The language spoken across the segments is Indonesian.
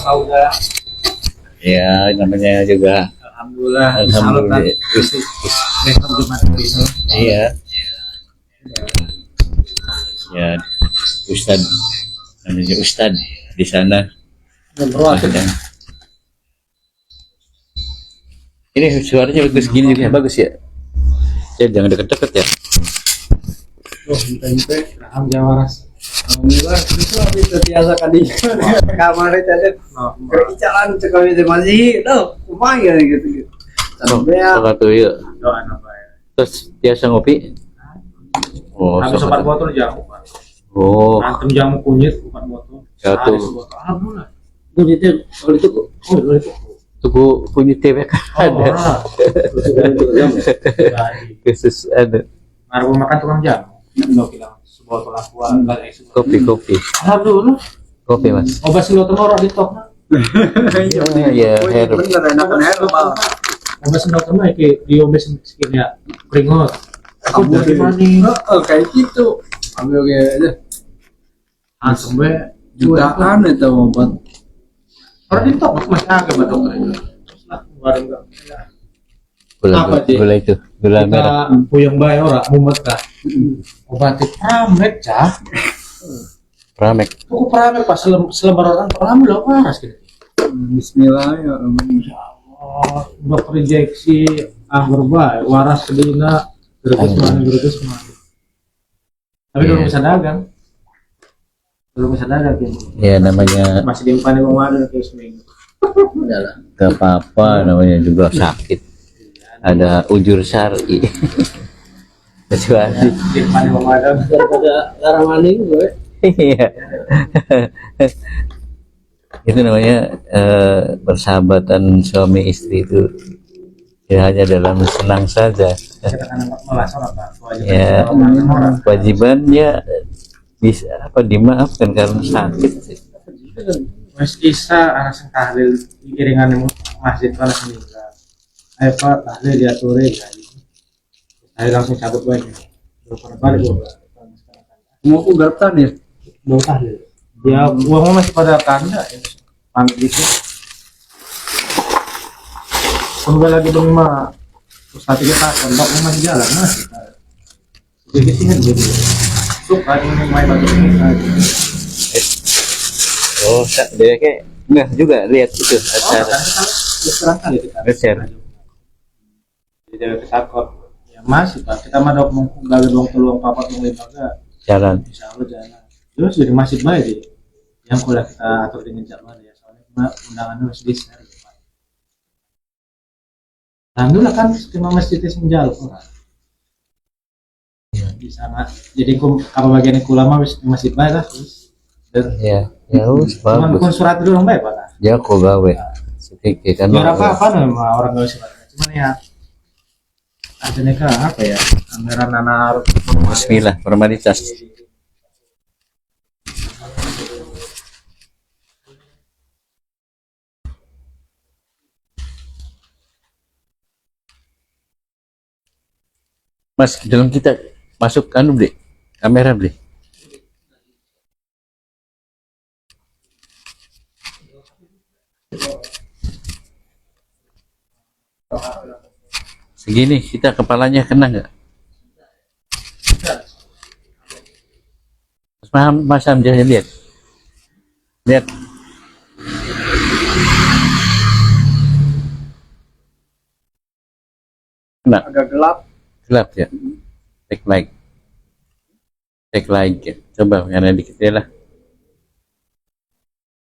Sauda. Ya, namanya juga Alhamdulillah. alhamdulillah. Besok Jumat besok. Iya. Ya, Ustad, namanya Ustad di sana. Dan ini suaranya bagus gini juga bagus ya. Ya jangan deket-deket ya. Tempe, Jawaras. Alhamdulillah, itu bisa biasa kali. Kamar itu ada. Kerjaan sekali itu masih, tuh, lumayan gitu. Salah tuh ya. Terus biasa ngopi. Oh, Habis 4 botol jamu, Pak. Oh, Antem jamu kunyit 4 botol. Satu. Alhamdulillah. Kunyitnya kalau itu tuku kunyit teh kan ada. Khusus ada. Ngaruh makan tukang jamu. Enggak bilang sebotol aqua Kopi. Alhamdulillah. Kopi Mas. Obat siloton ora di tok. Ya, herb. Bener enakan herb. Obat siloton mah kayak di obat sekinya keringot. Aku dari mana? Kayak gitu. Ambil kayak aja. Langsung be jutaan itu obat. Orang di tok masih agak batuk itu. Gula itu, gula merah. Puyeng bae ora mumet kah. Obat pramek cah. Pramek. Tuku pramek pas selembar orang alhamdulillah waras gitu. Bismillah ya Allah. Dokter injeksi anggur bae waras kedina gerges mana. Tapi belum bisa dagang. Ya namanya masih diumpan di bawah kayak seminggu. Udahlah. Gak apa-apa namanya juga sakit. Ada ujur syar'i. Kecuali Diumpan di bawah daripada larang maling gue. Iya. Itu namanya persahabatan suami istri itu ya hanya dalam senang saja. Kita kan malas orang Pak. Ya, kewajiban ya bisa apa dimaafkan karena sakit sih. Mas Isa anak sing tahlil iringan masjid kana meninggal. Ayo Pak tahlil diatur ya. Saya langsung cabut baik. Belum balik gua. Mau aku garap tahlil. Belum tahlil. Ya uangnya masih pada tanda ya. Pamit gitu. Tunggu lagi dong mah. Terus tadi kita kontak masih jalan masih. Jadi sih gitu. Suka ini main batu ini. Oh, dia kayak enggak juga lihat itu acara. Sekarang kali kita share. Jadi kesakot. Ya masih Pak. Kita mah dok menggawe doang peluang papat mungkin enggak. Jalan. Insyaallah jalan. Terus jadi masjid baik deh. Yang kalau kita atur dengan jadwal ya soalnya undangannya harus di-share. Alhamdulillah kan cuma masjid itu menjaluk orang. Di sana. Jadi apa bagian ulama masjid baik lah terus. Ya, ya bagus. Cuman surat dulu baik Pak. Ya kok gawe. Sedikit kan. Ya apa nama orang gawe surat. Cuman ya ada neka apa ya? Anggaran anak Bismillah, formalitas. Mas, dalam kita masuk anu beli kamera beli. Segini kita kepalanya kena nggak? Mas Hamzah lihat. Lihat. Kena. agak gelap. Gelap ya. Take like ya. Coba karena dikit ya lah.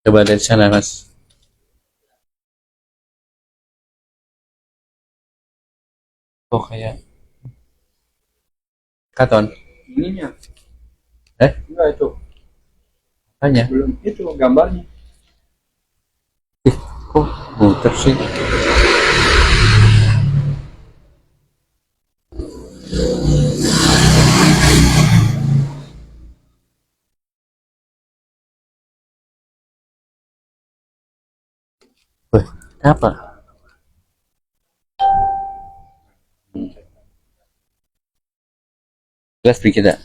Coba dari sana Mas. Oh kayak Katon. Ininya. Enggak itu. Hanya. Belum itu gambarnya. Kok muter sih? Wah, apa? Jelas sedikit tak?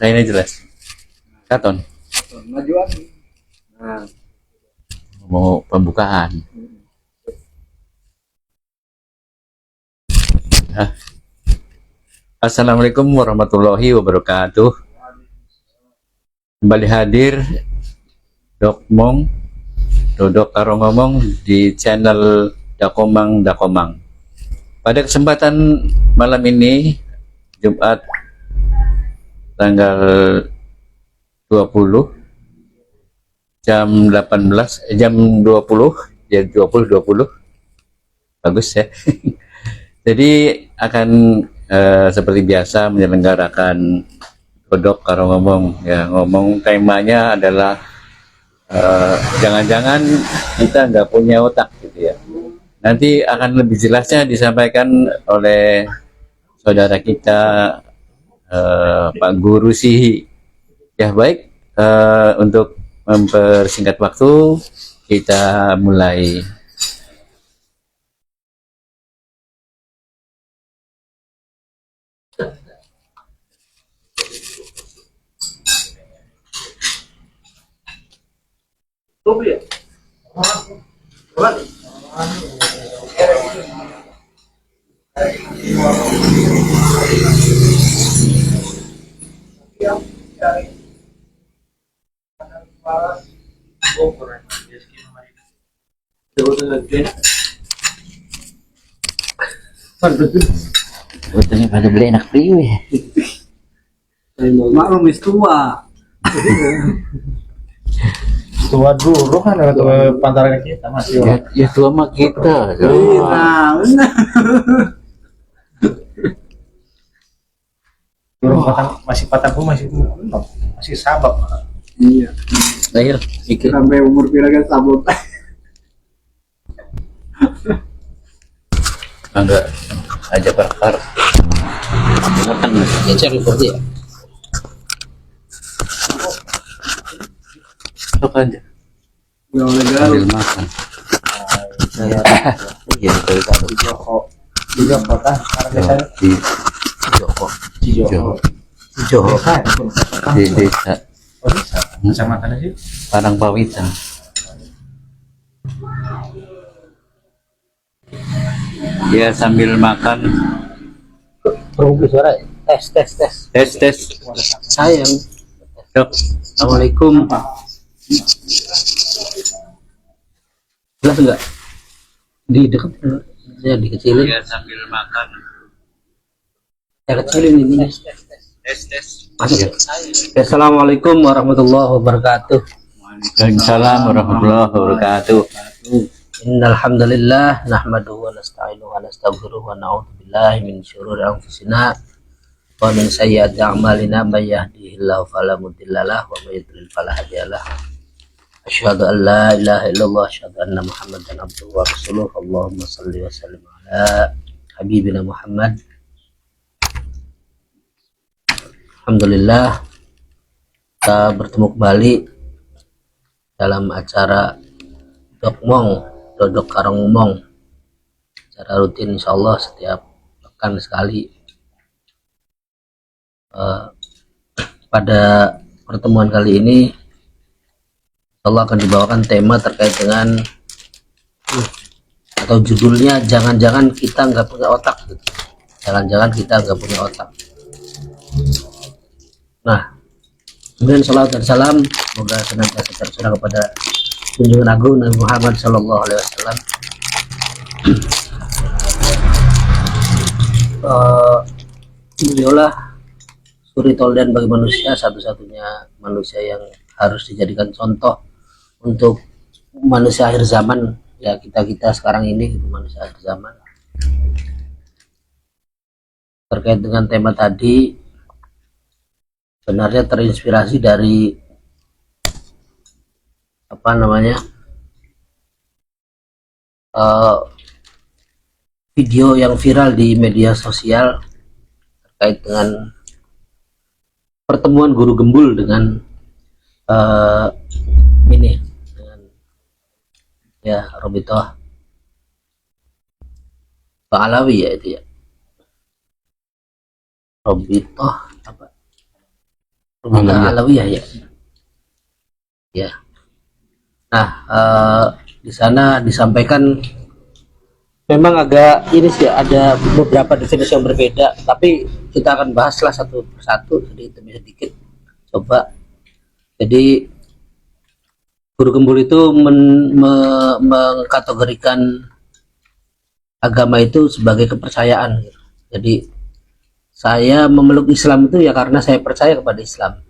Ini jelas. Katon. Majuan. Nah, mau pembukaan. Hah? Assalamualaikum warahmatullahi wabarakatuh. Kembali hadir Dokmong Dodok Karo Ngomong di channel Dakomang Dakomang. Pada kesempatan malam ini Jumat tanggal 20 jam 18 jam 20 ya 20 bagus ya. Jadi akan seperti biasa menyelenggarakan Dodok Karo Ngomong ya, ngomong temanya adalah jangan-jangan kita nggak punya otak gitu ya. Nanti akan lebih jelasnya disampaikan oleh saudara kita Pak Guru Sihi. Ya baik, untuk mempersingkat waktu kita mulai. Betulnya pada beli enak priwe. Maklum is tua. Tua dulu kan atau pantaran kita masih Ya tua mah kita. Nah, benar. masih patah pun masih sabab. Iya. Lahir ikut. Sampai umur piraga sabut. Enggak aja perkar. Makan ya cari seperti ya. Sok aja. Gak boleh Sambil garuk. makan. Saya Iya betul betul. di Joko kan karena biasanya Di Joko. di Joko Joko. kan Di desa oh bisa kecamatan sih Parangpawitan. Ya sambil makan. Rugi suara tes Tes. sayang. Dok. Assalamualaikum. Jelas enggak di dekat saya dikecilin, Ya sambil makan. saya kecilin ini Tes. masuk ya. Assalamualaikum warahmatullahi wabarakatuh. Waalaikumsalam warahmatullahi wabarakatuh. Innal hamdalillah nahmaduhu wa nasta'inuhu wa nastaghfiruhu wa na'udzu billahi min syururi anfusina wa min sayyiati a'malina may yahdihillahu fala mudhillalah wa may yudlil fala hadiyalah. Asyhadu an la ilaha illallah asyhadu anna Muhammadan abduhu wa rasuluh. Allahumma shalli wa sallim ala habibina Muhammad. Alhamdulillah kita bertemu kembali dalam acara Dodok Karo Ngomong, secara rutin insyaallah setiap pekan sekali. Pada pertemuan kali ini Allah akan dibawakan tema terkait dengan atau judulnya jangan-jangan kita nggak punya otak gitu. Jangan-jangan kita nggak punya otak. Nah, kemudian salawat dan salam semoga senantiasa tercurah kepada junjungan agung Nabi Muhammad Sallallahu Alaihi Wasallam. Beliaulah suri toladan bagi manusia, satu-satunya manusia yang harus dijadikan contoh untuk manusia akhir zaman, ya kita sekarang ini gitu, manusia akhir zaman. Terkait dengan tema tadi, sebenarnya terinspirasi dari apa namanya video yang viral di media sosial terkait dengan pertemuan guru gembul dengan ini dengan ya Robitoh Alawi ya itu ya Robitoh apa Robitoh Alawi ya Nah, di sana disampaikan memang agak ini sih, ada beberapa definisi yang berbeda, tapi kita akan bahaslah satu persatu, jadi demi sedikit coba. Jadi guru gembul itu mengkategorikan agama itu sebagai kepercayaan gitu. Jadi saya memeluk Islam itu ya karena saya percaya kepada Islam.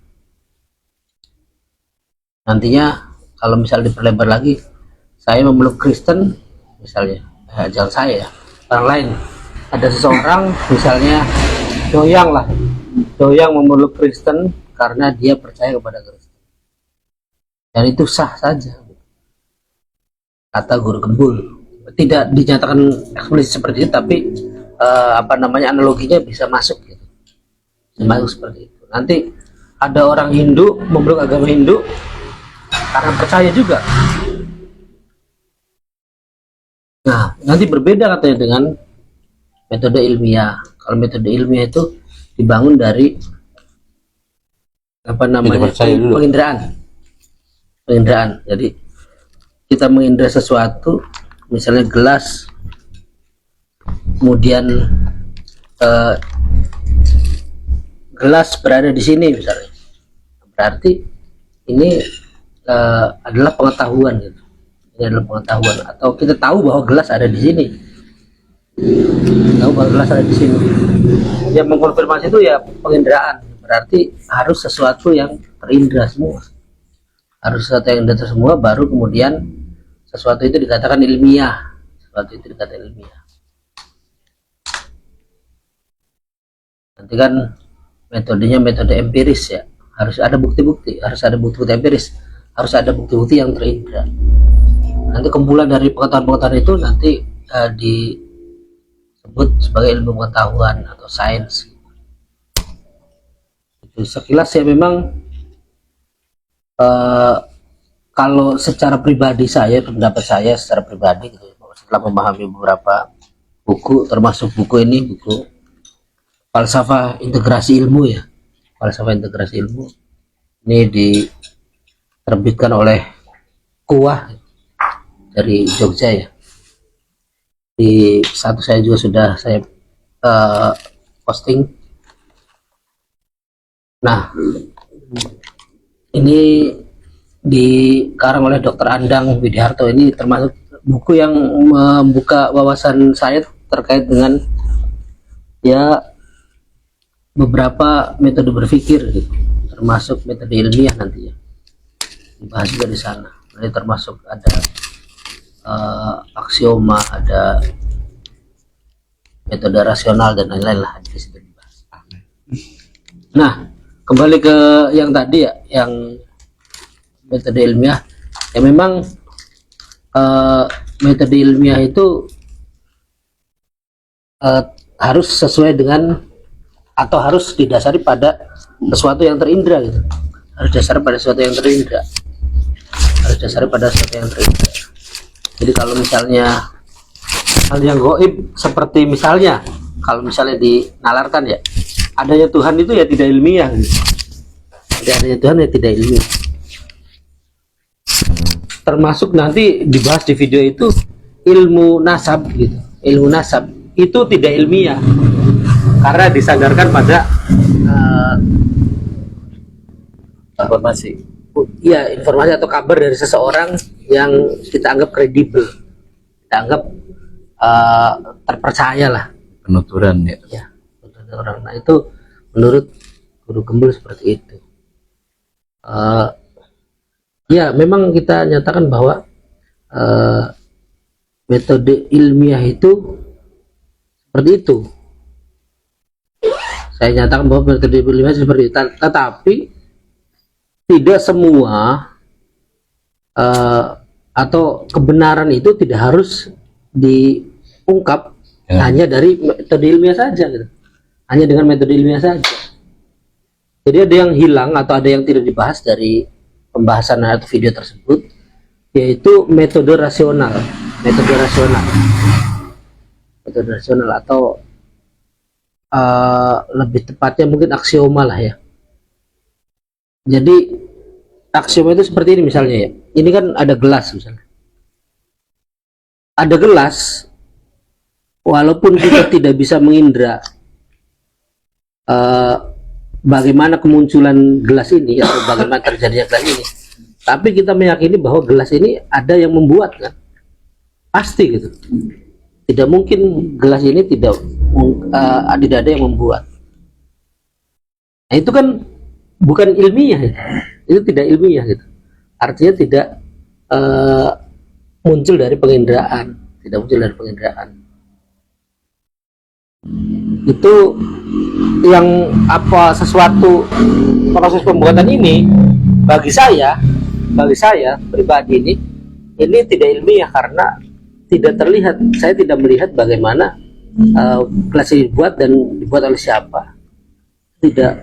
Nantinya kalau misalnya diperlebar lagi, saya memeluk Kristen misalnya, jangan saya ya, orang lain. Ada seseorang misalnya doyang memeluk Kristen karena dia percaya kepada Kristen, dan itu sah saja, kata guru gembul. Tidak dinyatakan eksplisit seperti itu, tapi analoginya bisa masuk gitu, masuk seperti itu. Nanti ada orang Hindu memeluk agama Hindu karena percaya juga. Nah, nanti berbeda katanya dengan metode ilmiah. Kalau metode ilmiah itu dibangun dari penginderaan. Jadi kita mengindra sesuatu, misalnya gelas, kemudian gelas berada di sini misalnya, berarti ini adalah pengetahuan gitu. Ini adalah pengetahuan, atau kita tahu bahwa gelas ada di sini, yang mengkonfirmasi itu ya penginderaan. Berarti harus sesuatu yang terindra semua, baru kemudian sesuatu itu dikatakan ilmiah. Nanti kan metodenya metode empiris ya, harus ada bukti-bukti empiris, harus ada bukti-bukti yang terindra. Nanti kumpulan dari pengetahuan-pengetahuan itu nanti disebut sebagai ilmu pengetahuan atau sains. Itu sekilas ya. Memang kalau secara pribadi pendapat saya secara pribadi gitu, setelah memahami beberapa buku, termasuk buku falsafah integrasi ilmu ya, ini diterbitkan oleh Kuah dari Jogja ya. Di satu saya juga sudah saya posting. Nah, ini dikarang oleh Dr. Andang Widiharto. Ini termasuk buku yang membuka wawasan saya terkait dengan ya beberapa metode berpikir gitu, termasuk metode ilmiah nanti ya, dibahas juga di sana. Nanti termasuk ada aksioma, ada metode rasional dan lain-lain lah di situ dibahas. Nah, kembali ke yang tadi ya, yang metode ilmiah ya. Memang metode ilmiah itu harus sesuai dengan, atau harus didasari pada sesuatu yang terindra gitu. Harus dasar pada sesuatu yang terindra. Jadi kalau misalnya hal yang gaib, seperti misalnya kalau misalnya dinalarkan ya, adanya Tuhan itu ya tidak ilmiah gitu. Jadi adanya Tuhan ya tidak ilmiah. Termasuk nanti dibahas di video itu ilmu nasab gitu. Ilmu nasab itu tidak ilmiah karena disandarkan pada informasi atau kabar dari seseorang yang kita anggap kredibel, kita anggap terpercaya lah, penuturan ya. Orang. Nah, itu menurut guru gembul seperti itu. Ya, memang kita nyatakan bahwa metode ilmiah itu seperti itu. Saya nyatakan bahwa metode ilmiah seperti itu, tetapi tidak semua atau kebenaran itu tidak harus diungkap hanya dari metode ilmiah saja gitu. Hanya dengan metode ilmiah saja. Jadi ada yang hilang atau ada yang tidak dibahas dari pembahasan atau video tersebut, yaitu metode rasional atau lebih tepatnya mungkin aksioma lah ya. Jadi aksioma itu seperti ini misalnya ya. Ini kan ada gelas misalnya. Ada gelas, walaupun kita tidak bisa mengindra bagaimana kemunculan gelas ini atau bagaimana terjadinya gelas ini, tapi kita meyakini bahwa gelas ini ada yang membuat, kan? Pasti gitu. Tidak mungkin gelas ini tidak ada yang membuat. Nah, itu kan bukan ilmiah ya. Itu tidak ilmiah gitu. Artinya tidak muncul dari penginderaan, tidak muncul dari penginderaan. Itu yang sesuatu proses pembuatan ini bagi saya pribadi ini tidak ilmiah karena tidak terlihat. Saya tidak melihat bagaimana gelas ini dibuat dan dibuat oleh siapa.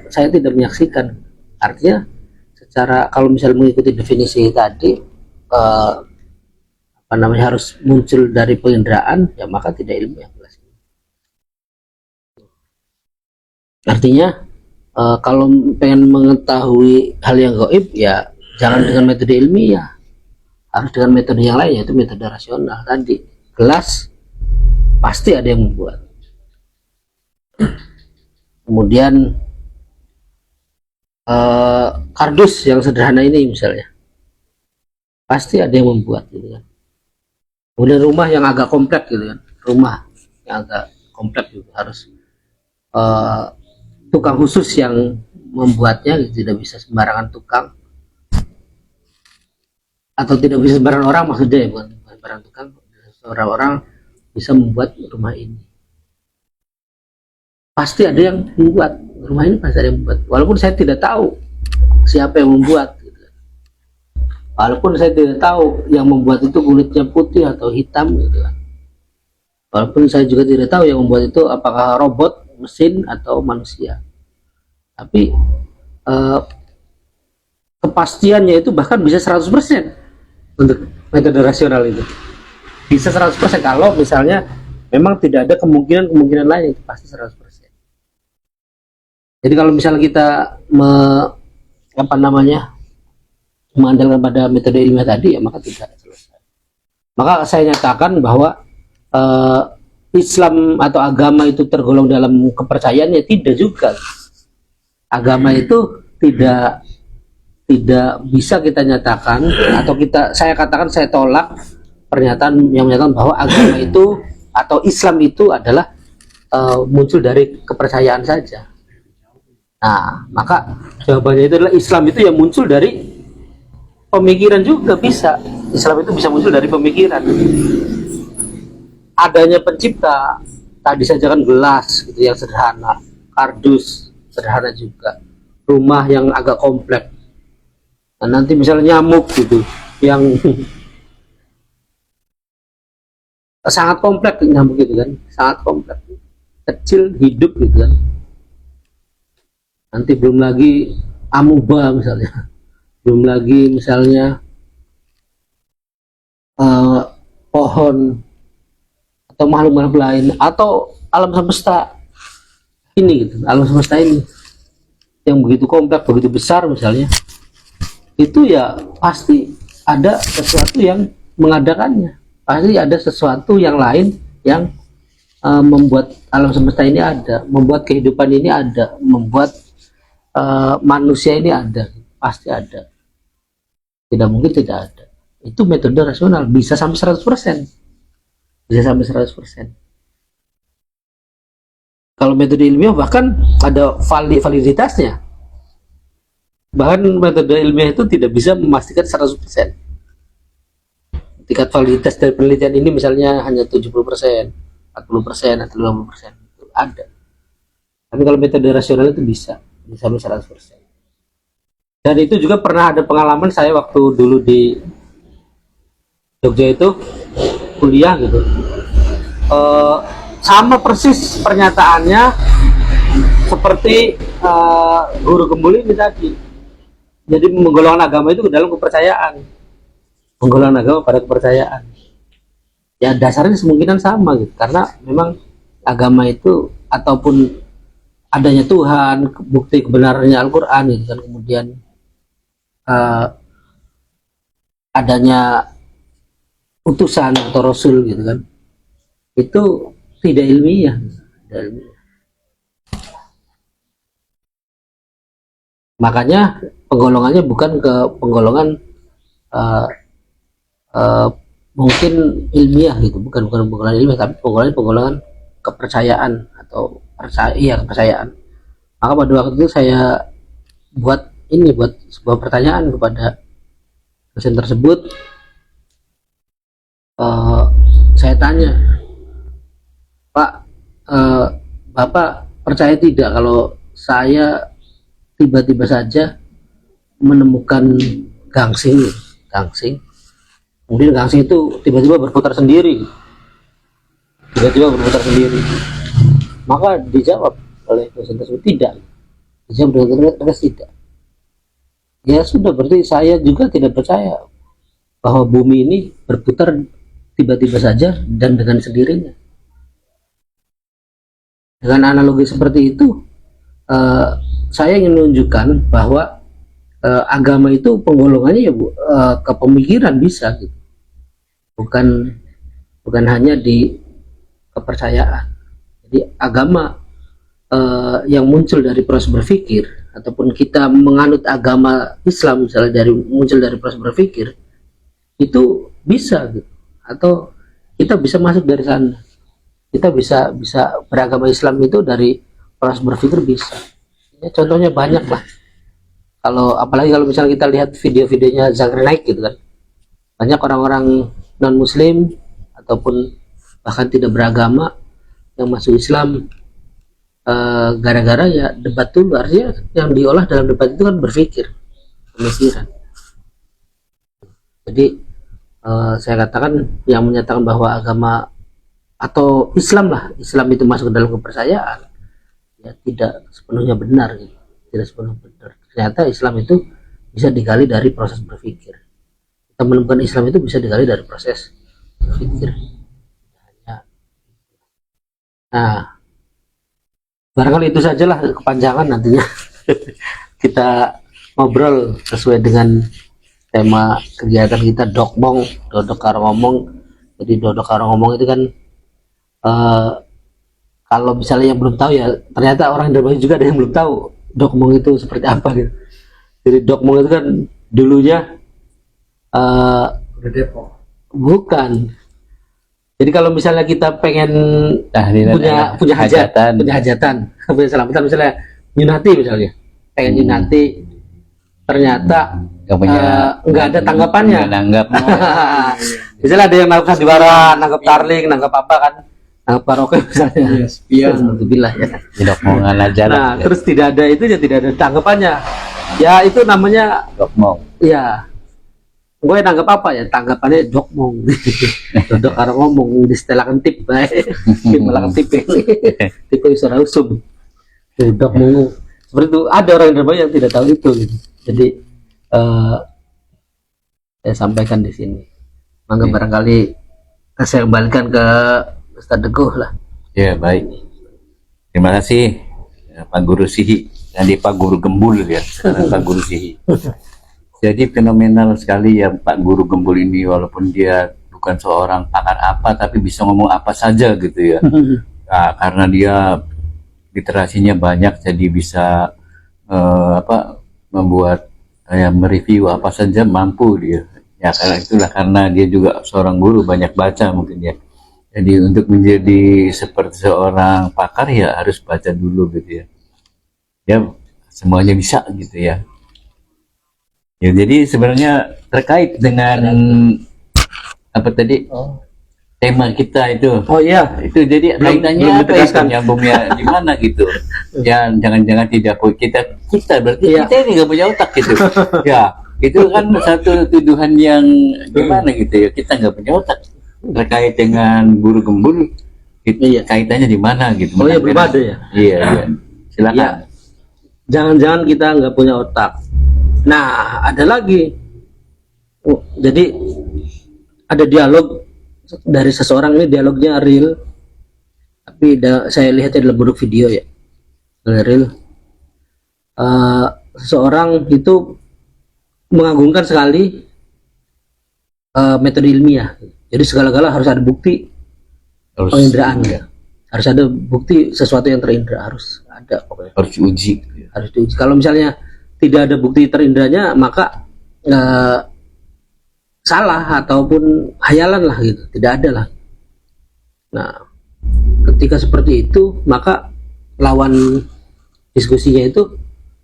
Saya tidak menyaksikan. Artinya secara kalau misalnya mengikuti definisi tadi harus muncul dari penginderaan, ya maka tidak ilmiah gelas ini. Artinya kalau pengen mengetahui hal yang gaib, ya jangan dengan metode ilmiah, harus dengan metode yang lain, yaitu metode rasional tadi. Gelas pasti ada yang membuat. Kemudian kardus yang sederhana ini misalnya, pasti ada yang membuat gitu kan. Kemudian rumah yang agak kompleks gitu kan, rumah yang agak kompleks juga harus tukang khusus yang membuatnya gitu. Tidak bisa sembarangan tukang, atau tidak bisa sembarangan orang, maksudnya ya, bukan sembarangan tukang, seorang orang bisa membuat rumah ini. Pasti ada yang membuat rumah ini, pasti ada yang membuat, walaupun saya tidak tahu siapa yang membuat gitu. Walaupun saya tidak tahu yang membuat itu kulitnya putih atau hitam gitu kan. Walaupun saya juga tidak tahu yang membuat itu apakah robot, mesin, atau manusia. Tapi kepastiannya itu bahkan bisa 100% untuk metode rasional itu. Bisa 100% kalau misalnya memang tidak ada kemungkinan lain, itu pasti 100%. Jadi kalau misalnya kita mengandalkan pada metode ilmiah tadi, ya maka tidak selesai. Maka saya nyatakan bahwa Islam atau agama itu tergolong dalam kepercayaannya, tidak juga. Agama itu tidak bisa kita nyatakan, atau saya tolak pernyataan yang menyatakan bahwa agama itu atau Islam itu adalah muncul dari kepercayaan saja. Nah, maka jawabannya itu adalah Islam itu yang muncul dari pemikiran juga bisa. Islam itu bisa muncul dari pemikiran. Adanya pencipta, tadi saja kan gelas gitu yang sederhana, kardus sederhana juga, rumah yang agak kompleks. Nah, nanti misalnya nyamuk gitu yang sangat kompleks, nyamuk gitu kan, sangat kompleks, kecil, hidup gitu kan. Nanti belum lagi amuba misalnya, belum lagi misalnya pohon atau makhluk-makhluk lain, atau alam semesta ini gitu, alam semesta ini yang begitu kompleks, begitu besar misalnya, itu ya pasti ada sesuatu yang mengadakannya, pasti ada sesuatu yang lain yang membuat alam semesta ini ada, membuat kehidupan ini ada, membuat manusia ini ada, pasti ada. Tidak mungkin tidak ada. Itu metode rasional, bisa sampai 100%. Bisa sampai 100%. Kalau metode ilmiah bahkan ada validitasnya. Bahkan metode ilmiah itu tidak bisa memastikan 100%. Tingkat validitas dari penelitian ini misalnya hanya 70%, 40%, atau 50%, itu ada. Tapi kalau metode rasional itu bisa sampai 100%. Dan itu juga pernah ada pengalaman saya waktu dulu di Jogja itu kuliah gitu, sama persis pernyataannya seperti guru Gembul ini tadi. Jadi menggolongkan agama itu ke dalam kepercayaan, menggolongkan agama pada kepercayaan. Ya dasarnya kemungkinan sama gitu, karena memang agama itu ataupun adanya Tuhan, bukti kebenarannya Al-Quran gitu kan, kemudian adanya utusan atau rasul gitu kan, itu tidak ilmiah, tidak ilmiah. Makanya penggolongannya bukan ke penggolongan eh, mungkin ilmiah gitu, bukan penggolongan ilmiah, tapi penggolongan kepercayaan atau kepercayaan. Maka pada waktu itu saya buat sebuah pertanyaan kepada dosen tersebut. Saya tanya, Pak, Bapak percaya tidak kalau saya tiba-tiba saja menemukan gangsing, kemudian gangsing itu tiba-tiba berputar sendiri, maka dijawab oleh dosen tersebut tidak. Dijawab dengan tegas tidak. Ya sudah, berarti saya juga tidak percaya bahwa bumi ini berputar tiba-tiba saja dan dengan sendirinya. Dengan analogi seperti itu, saya ingin menunjukkan bahwa agama itu penggolongannya ya ke pemikiran bisa gitu, bukan hanya di kepercayaan. Jadi agama yang muncul dari proses berpikir, ataupun kita menganut agama Islam misalnya muncul dari proses berpikir, itu bisa gitu, atau kita bisa masuk dari sana. Kita bisa beragama Islam itu dari proses berpikir bisa. Ya, contohnya banyak lah. Apalagi kalau misalnya kita lihat video-videonya Zakir Naik gitu kan, banyak orang-orang non Muslim ataupun bahkan tidak beragama yang masuk Islam gara-gara ya debat dulu. Artinya yang diolah dalam debat itu kan berpikir, pemikiran. Jadi saya katakan yang menyatakan bahwa agama atau Islam itu masuk ke dalam kepercayaan, ya tidak sepenuhnya benar gitu. Tidak sepenuhnya benar. Ternyata Islam itu bisa digali dari proses berpikir. Kita menemukan Islam itu bisa digali dari proses berpikir. Nah, barangkali itu sajalah, kepanjangan nantinya. Kita ngobrol sesuai dengan tema kegiatan kita, Dokmong, Dodok Karo Ngomong. Jadi Dodok Karo Ngomong itu kan kalau misalnya yang belum tahu, ya ternyata orang Indonesia juga ada yang belum tahu Dokmong itu seperti apa gitu. Jadi Dokmong itu kan dulunya bukan. Jadi kalau misalnya kita pengen punya hajatan, punya selamatan, misalnya nyunati misalnya, pengen nyunati, ternyata nggak ada tanggapannya. Misalnya ada yang nangkap sandiwara, nangkap tarling, nangkap apa kan, nangkap karaoke misalnya. Alhamdulillah ya. Dokmongan aja. Nah, terus tidak ada itu, ya tidak ada tanggapannya. Ya itu namanya dokmong. Ya. Gue nanggap apa ya, tanggapannya dokmong. Dodok karo ngomong distelahkan tip baik. Malah tip tipe suara usum. Dokmong. Seperti itu, ada orang Indonesia yang tidak tahu itu gitu. Jadi saya sampaikan di sini. Mangga barangkali saya kembalikan ke Ustaz Teguh lah. Ya, baik. Terima kasih Pak Guru Sihi. Nanti Pak Guru Gembul ya, Pak Guru Sihi. Jadi fenomenal sekali ya Pak Guru Gembul ini, walaupun dia bukan seorang pakar apa, tapi bisa ngomong apa saja gitu ya. Nah, karena dia literasinya banyak, jadi bisa membuat mereview apa saja mampu dia. Ya karena itulah, karena dia juga seorang guru, banyak baca mungkin ya. Jadi untuk menjadi seperti seorang pakar ya harus baca dulu gitu ya. Ya semuanya bisa gitu ya. Ya, jadi sebenarnya terkait dengan apa tadi tema kita itu. Oh iya, itu jadi kaitannya apa itu, nyambungnya di mana gitu. Ya jangan-jangan tidak kita berarti kita ini nggak punya otak gitu. Ya itu kan satu tuduhan yang gimana gitu ya, kita nggak punya otak terkait dengan Guru Gembul. Itu kaitannya di mana gitu. Oh iya, belum ada ya. Iya. Silakan. Ya. Jangan-jangan kita nggak punya otak. Nah, ada lagi. Jadi ada dialog dari seseorang, ini dialognya real, tapi saya lihatnya dalam bentuk video ya, real. Seseorang itu mengagungkan sekali metode ilmiah. Jadi segala-gala harus ada bukti Harus penginderaan ya. Harus ada bukti sesuatu yang terindra, harus ada pokoknya. harus diuji gitu ya. Harus diuji. Kalau misalnya tidak ada bukti terindranya, maka salah ataupun hayalan lah gitu, tidak ada lah. Nah, ketika seperti itu, maka lawan diskusinya itu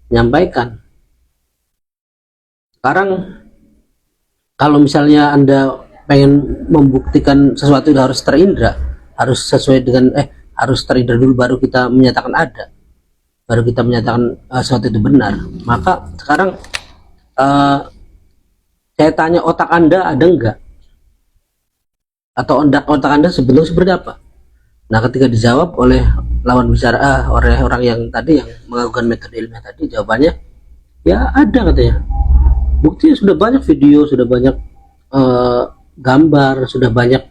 menyampaikan, sekarang kalau misalnya Anda pengen membuktikan sesuatu itu harus terindra, harus sesuai dengan harus terindra dulu baru kita menyatakan ada, baru kita menyatakan sesuatu itu benar. Maka sekarang saya tanya, otak Anda ada enggak, atau otak Anda sebelum seperti apa? Nah, ketika dijawab oleh lawan bicara, oleh orang yang tadi yang mengajukan metode ilmiah tadi, jawabannya ya ada katanya. Buktinya sudah banyak, video sudah banyak, gambar sudah banyak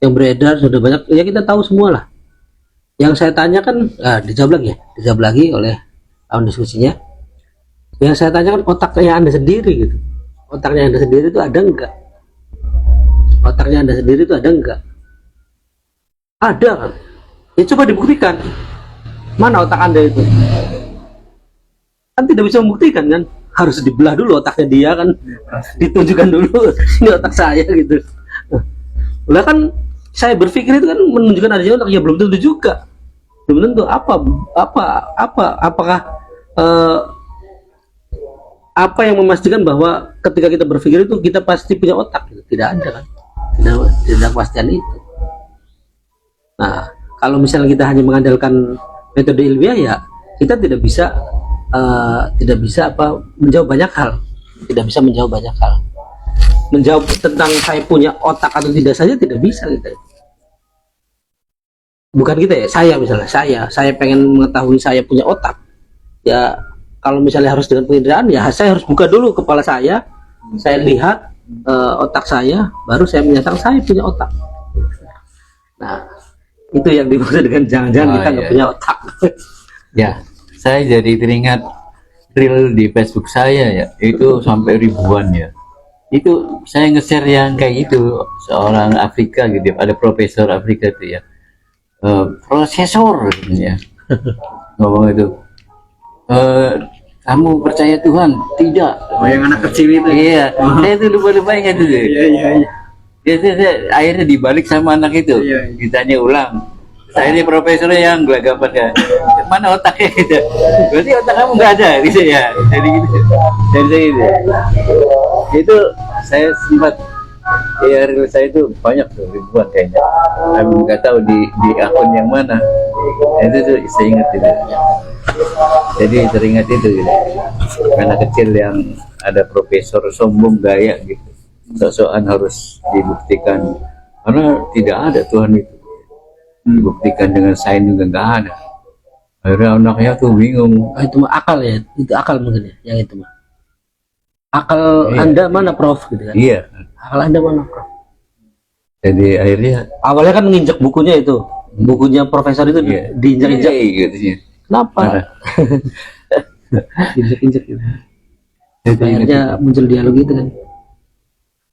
yang beredar, sudah banyak, ya kita tahu semua lah. Yang saya tanyakan, dijawab lagi oleh lawan diskusinya. Yang saya tanyakan, otaknya Anda sendiri gitu, otaknya Anda sendiri itu ada enggak? Otaknya Anda sendiri itu ada enggak? Ada kan? Ya coba dibuktikan. Mana otak Anda itu? Kan tidak bisa membuktikan kan? Harus dibelah dulu otaknya dia kan, ditunjukkan dulu ini otak saya gitu. Lah kan saya berpikir itu kan menunjukkan adanya otak, ya belum tentu juga, belum tentu. Apakah apa yang memastikan bahwa ketika kita berpikir itu kita pasti punya otak gitu? Tidak ada kan, tidak kepastian itu. Nah, kalau misalnya kita hanya mengandalkan metode ilmiah, ya kita tidak bisa menjawab banyak hal, menjawab tentang saya punya otak atau tidak saja tidak bisa kita. Bukan kita ya, saya misalnya saya pengen mengetahui saya punya otak, ya kalau misalnya harus dengan penginderaan, ya saya harus buka dulu kepala saya lihat otak saya, baru saya menyatakan saya punya otak. Nah, itu yang dimaksud dengan jangan-jangan kita nggak punya otak. Ya, saya jadi teringat reel di Facebook saya ya, itu sampai ribuan ya. Itu saya nge-share yang kayak itu, seorang Afrika gitu, ada profesor Afrika itu ya, prosesor gitu ya, ngomong itu, kamu percaya Tuhan? Tidak. Oh, yang anak kecil itu. Iya, saya itu lupa-lupa ingat itu. Iya. Dia akhirnya dibalik sama anak itu, Iya. ditanya ulang. Saya ini profesornya yang gelagapan ya, mana otaknya gitu. Berarti otak kamu nggak ada gitu ya. Jadi gitu. Jadi saya gitu. Itu saya sempat, ya reel saya itu banyak tuh, ribuan kayaknya. Tapi nggak tahu di akun yang mana. Itu tuh saya ingat itu. Jadi teringat itu gitu. Karena kecil yang ada profesor sombong gaya gitu, sok-sokan harus dibuktikan, karena tidak ada Tuhan itu. Dibuktikan dengan sains juga nggak ada. Akhirnya anaknya tuh bingung. Itu mah akal ya, itu akal mungkin ya, yang itu mah akal. Iya. Anda mana Prof gitu kan? Iya. Akal Anda mana Prof? Jadi akhirnya Awalnya kan nginjek bukunya itu, bukunya profesor itu iya. diinjak-injak. Iya, gitu sih. Kenapa? Marah. Injek-injek gitu. Jadi Akhirnya muncul dialog itu kan.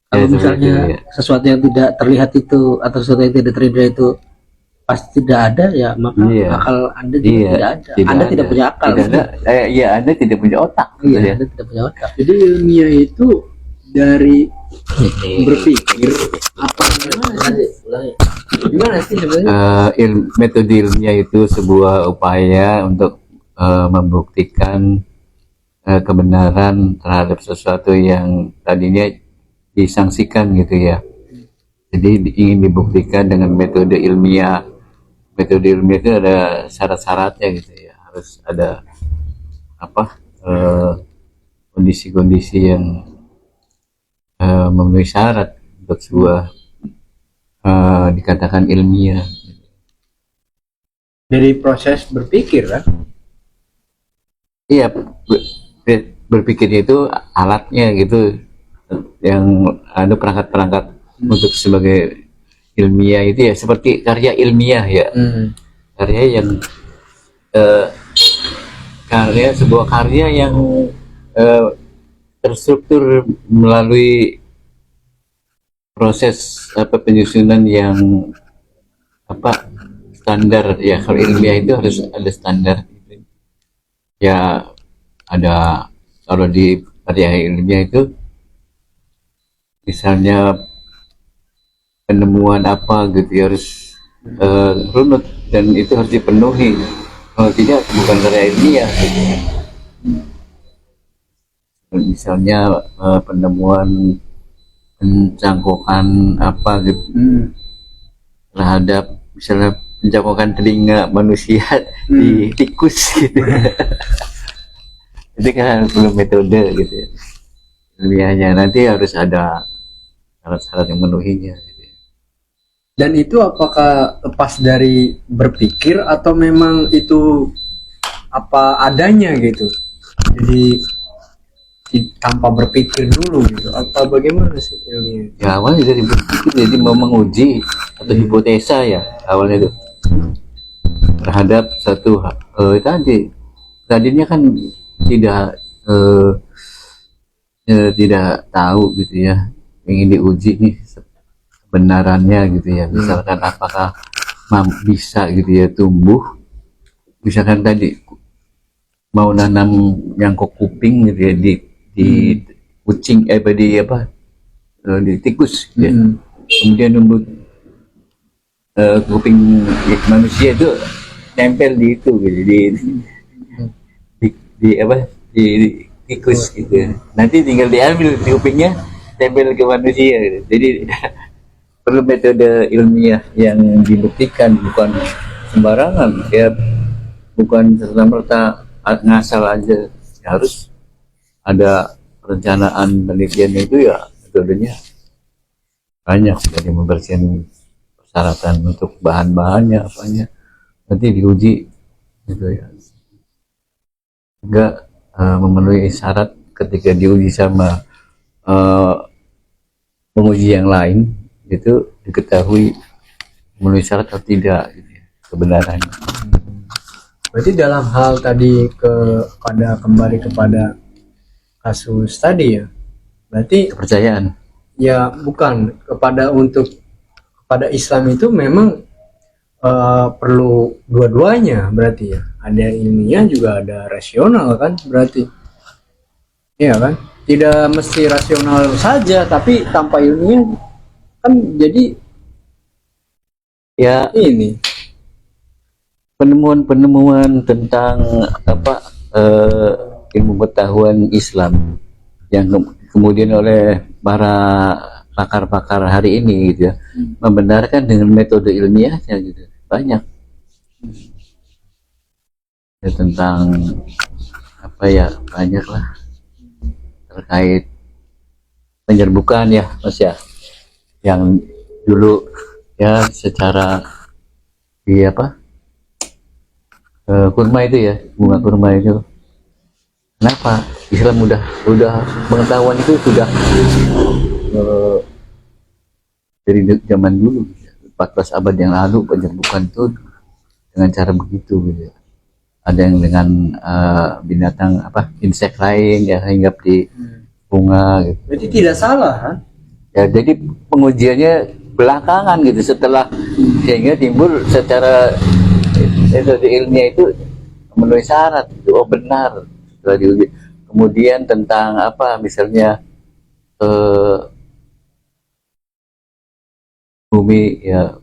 Kalau seperti misalnya itu, ya. sesuatu yang tidak terlihat itu atau sesuatu yang tidak terindra itu pasti tidak ada, ya maka Iya. akal Anda juga Iya, tidak ada. Anda tidak punya akal. Tidak ada. Iya, Anda tidak punya otak. Iya, Gitu ya. Anda tidak punya otak. Jadi ilmiah itu dari berpikir apa Gimana sih sebenarnya? Metode ilmiah itu sebuah upaya untuk membuktikan kebenaran terhadap sesuatu yang tadinya disangsikan gitu ya. Jadi ingin dibuktikan dengan metode ilmiah. Metode ilmiah itu ada syarat-syaratnya gitu ya. Harus ada kondisi-kondisi yang memenuhi syarat untuk sebuah dikatakan ilmiah. dari proses berpikir kan? Iya, berpikir itu alatnya gitu, yang ada perangkat-perangkat untuk sebagai ilmiah itu ya, seperti karya ilmiah ya, karya yang sebuah karya yang terstruktur melalui proses apa penyusunan yang apa standar ya. Kalau ilmiah itu harus ada standar gitu. Ya ada, kalau di karya ilmiah itu misalnya penemuan apa gitu ya, harus runut dan itu harus dipenuhi. Kalau tidak bukan karya ilmiah gitu. Misalnya penemuan pencangkokan apa gitu terhadap misalnya pencangkokan telinga manusia di tikus gitu. Itu kan perlu metode gitu ya. Ilmiahnya nanti harus ada syarat-syarat yang memenuhinya gitu. Dan itu apakah lepas dari berpikir atau memang itu apa adanya gitu? Jadi tanpa berpikir dulu gitu, apa bagaimana sih ilmiah? Ya awalnya dari berpikir, jadi mau menguji atau hipotesa ya awalnya itu terhadap satu tadinya kan tidak tidak tahu gitu ya, ingin diuji nih kebenarannya gitu ya, misalkan apakah bisa gitu ya tumbuh, misalkan tadi mau nanam nyangkuk kuping gitu ya di kucing di tikus ya. Kemudian tumbuh kuping manusia itu nempel di itu gitu, di tikus gitu. Nanti tinggal diambil di kupingnya, tempel ke manusia gitu. Jadi perlu metode ilmiah yang dibuktikan, bukan sembarangan ya, bukan serta-merta ngasal aja. Harus ada perencanaan penelitian itu ya, metodenya banyak, dari membersihkan persyaratan untuk bahan-bahannya apanya, nanti diuji gitu ya, enggak memenuhi syarat ketika diuji sama penguji yang lain itu diketahui memenuhi syarat atau tidak gitu ya, kebenarannya. Berarti dalam hal tadi kembali kepada kasus tadi ya, berarti Kepercayaan ya bukan kepada Islam itu memang perlu dua-duanya berarti ya, ada ilmiah juga ada rasional kan, berarti iya kan, tidak mesti rasional saja tapi tanpa ilmiah kan jadi ya. ini Penemuan-penemuan tentang ilmu pengetahuan Islam yang kemudian oleh para pakar-pakar hari ini gitu ya, membenarkan dengan metode ilmiahnya gitu, banyak ya, tentang banyak lah terkait penyerbukan ya Mas ya, yang dulu ya secara di kurma itu ya, bunga kurma itu. Kenapa Islam udah pengetahuan itu sudah dari zaman dulu, 14 abad yang lalu penyerbukan itu dengan cara begitu gitu. Ada yang dengan binatang insek lain ya, hinggap di bunga gitu. berarti tidak salah kan? Ya jadi pengujiannya belakangan gitu, setelah sehingga timbul secara metode ilmiah itu memenuhi syarat itu, oh benar setelah diuji. Kemudian tentang misalnya bumi ya,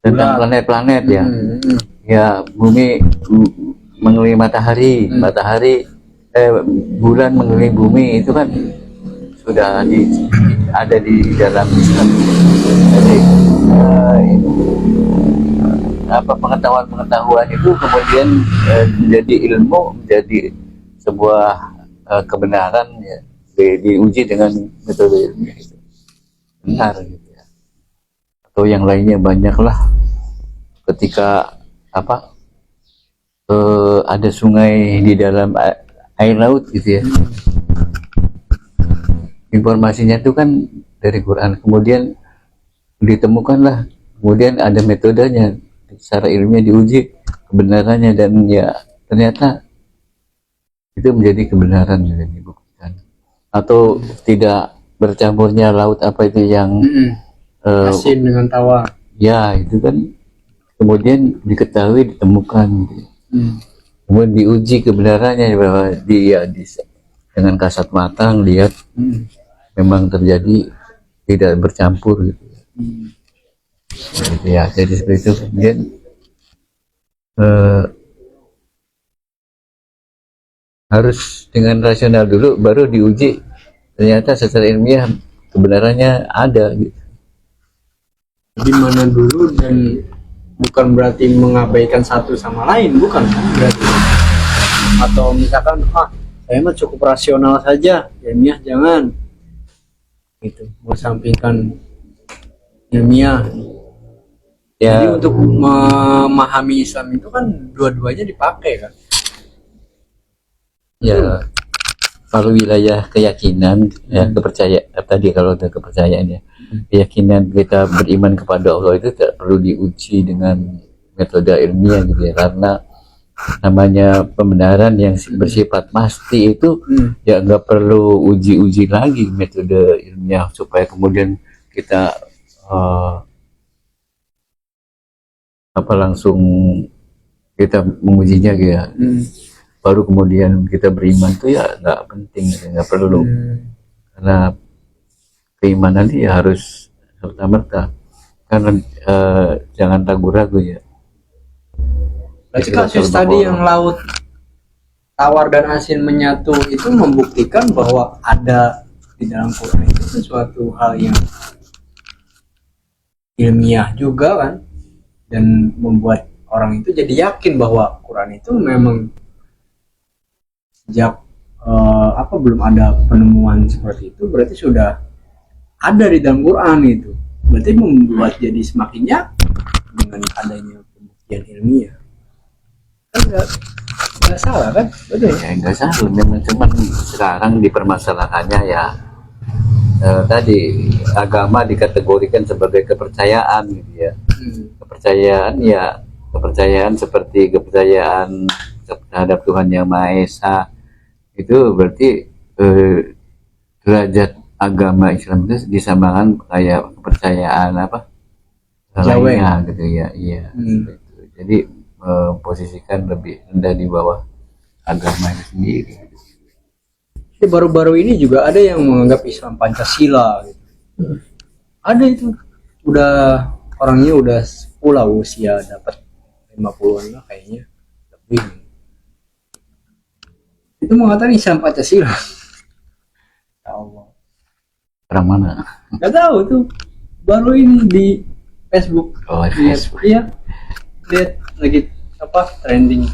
tentang planet-planet ya, ya bumi mengelilingi matahari, bulan mengelilingi bumi, itu kan sudah ada di dalam Islam. Jadi pengetahuan itu kemudian menjadi ilmu, menjadi sebuah kebenaran ya, diuji dengan metode ilmiah itu benar gitu ya. Atau yang lainnya banyaklah, ketika ada sungai di dalam air laut gitu ya, informasinya itu kan dari Quran, kemudian ditemukanlah, kemudian ada metodenya, secara ilmiah diuji kebenarannya, dan ya ternyata itu menjadi kebenaran yang dibuktikan. Atau tidak bercampurnya laut apa itu yang Asin dengan tawar. ya itu kan kemudian diketahui ditemukan gitu. Kemudian diuji kebenarannya bahwa dengan kasat mata lihat memang terjadi tidak bercampur gitu. Gitu ya, jadi seperti itu. Kemudian harus dengan rasional dulu baru diuji ternyata secara ilmiah kebenarannya ada gitu. Di mana dulu, dan bukan berarti mengabaikan satu sama lain, bukan kan berarti. Atau misalkan saya mah cukup rasional saja, ilmiah jangan gitu, mengesampingkan ilmiah. Jadi Ya, untuk memahami Islam itu kan dua-duanya dipakai kan. ya kalau wilayah keyakinan ya kepercayaan tadi, kalau ada kepercayaan ya keyakinan kita beriman kepada Allah itu tidak perlu diuji dengan metode ilmiah gitu ya, karena namanya pembenaran yang bersifat pasti itu ya nggak perlu uji-uji lagi metode ilmiah supaya kemudian kita langsung kita mengujinya gitu ya. Baru kemudian kita beriman tuh ya nggak penting, nggak perlu, karena keimanan itu ya harus serta-merta, karena jangan ragu-ragu ya. Berarti kasus tadi yang laut tawar dan asin menyatu itu membuktikan bahwa ada di dalam Quran itu sesuatu hal yang ilmiah juga kan, dan membuat orang itu jadi yakin bahwa Quran itu memang sejak belum ada penemuan seperti itu, berarti sudah ada di dalam Quran itu. Berarti membuat jadi semakin yakin dengan adanya pembuktian ilmiah. Kan nggak salah kan, betul ya? Nggak salah, memang cuman sekarang dipermasalahkannya ya tadi agama dikategorikan sebagai kepercayaan gitu ya. Kepercayaan seperti kepercayaan terhadap Tuhan Yang Maha Esa itu berarti derajat agama Islam itu disamakan kayak kepercayaan lainnya gitu ya. Iya, itu. Jadi memposisikan lebih rendah di bawah agama itu sendiri. Jadi baru-baru ini juga ada yang menganggap Islam Pancasila gitu. Ada itu, orangnya udah pula usia dapat 50-an lah kayaknya, lebih. Itu mengatakan Islam Pancasila. Allah. Orang mana? Gak tahu tuh, baru ini di Facebook. Oh, Facebook. Iya, lihat lagi trending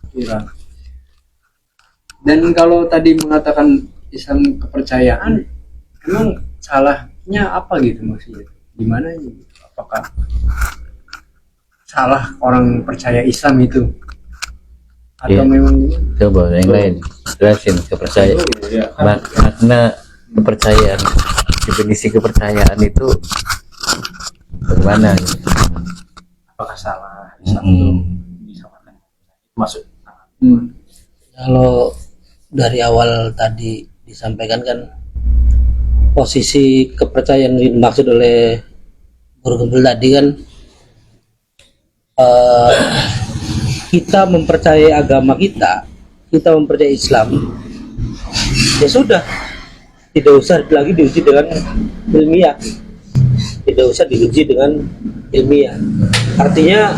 viral. Dan kalau tadi mengatakan Islam kepercayaan, emang salahnya apa gitu maksudnya? Gimana gitu? Apakah salah orang percaya Islam itu? Atau memang coba yang lain jelasin kepercayaan, makna kepercayaan, definisi kepercayaan itu bagaimana? Apakah salah Islam itu disamakan? Maksud Kalau dari awal tadi disampaikan kan posisi kepercayaan yang dimaksud oleh Guru Gembel tadi kan kita mempercayai agama kita mempercayai Islam, ya sudah, tidak usah lagi diuji dengan ilmiah, artinya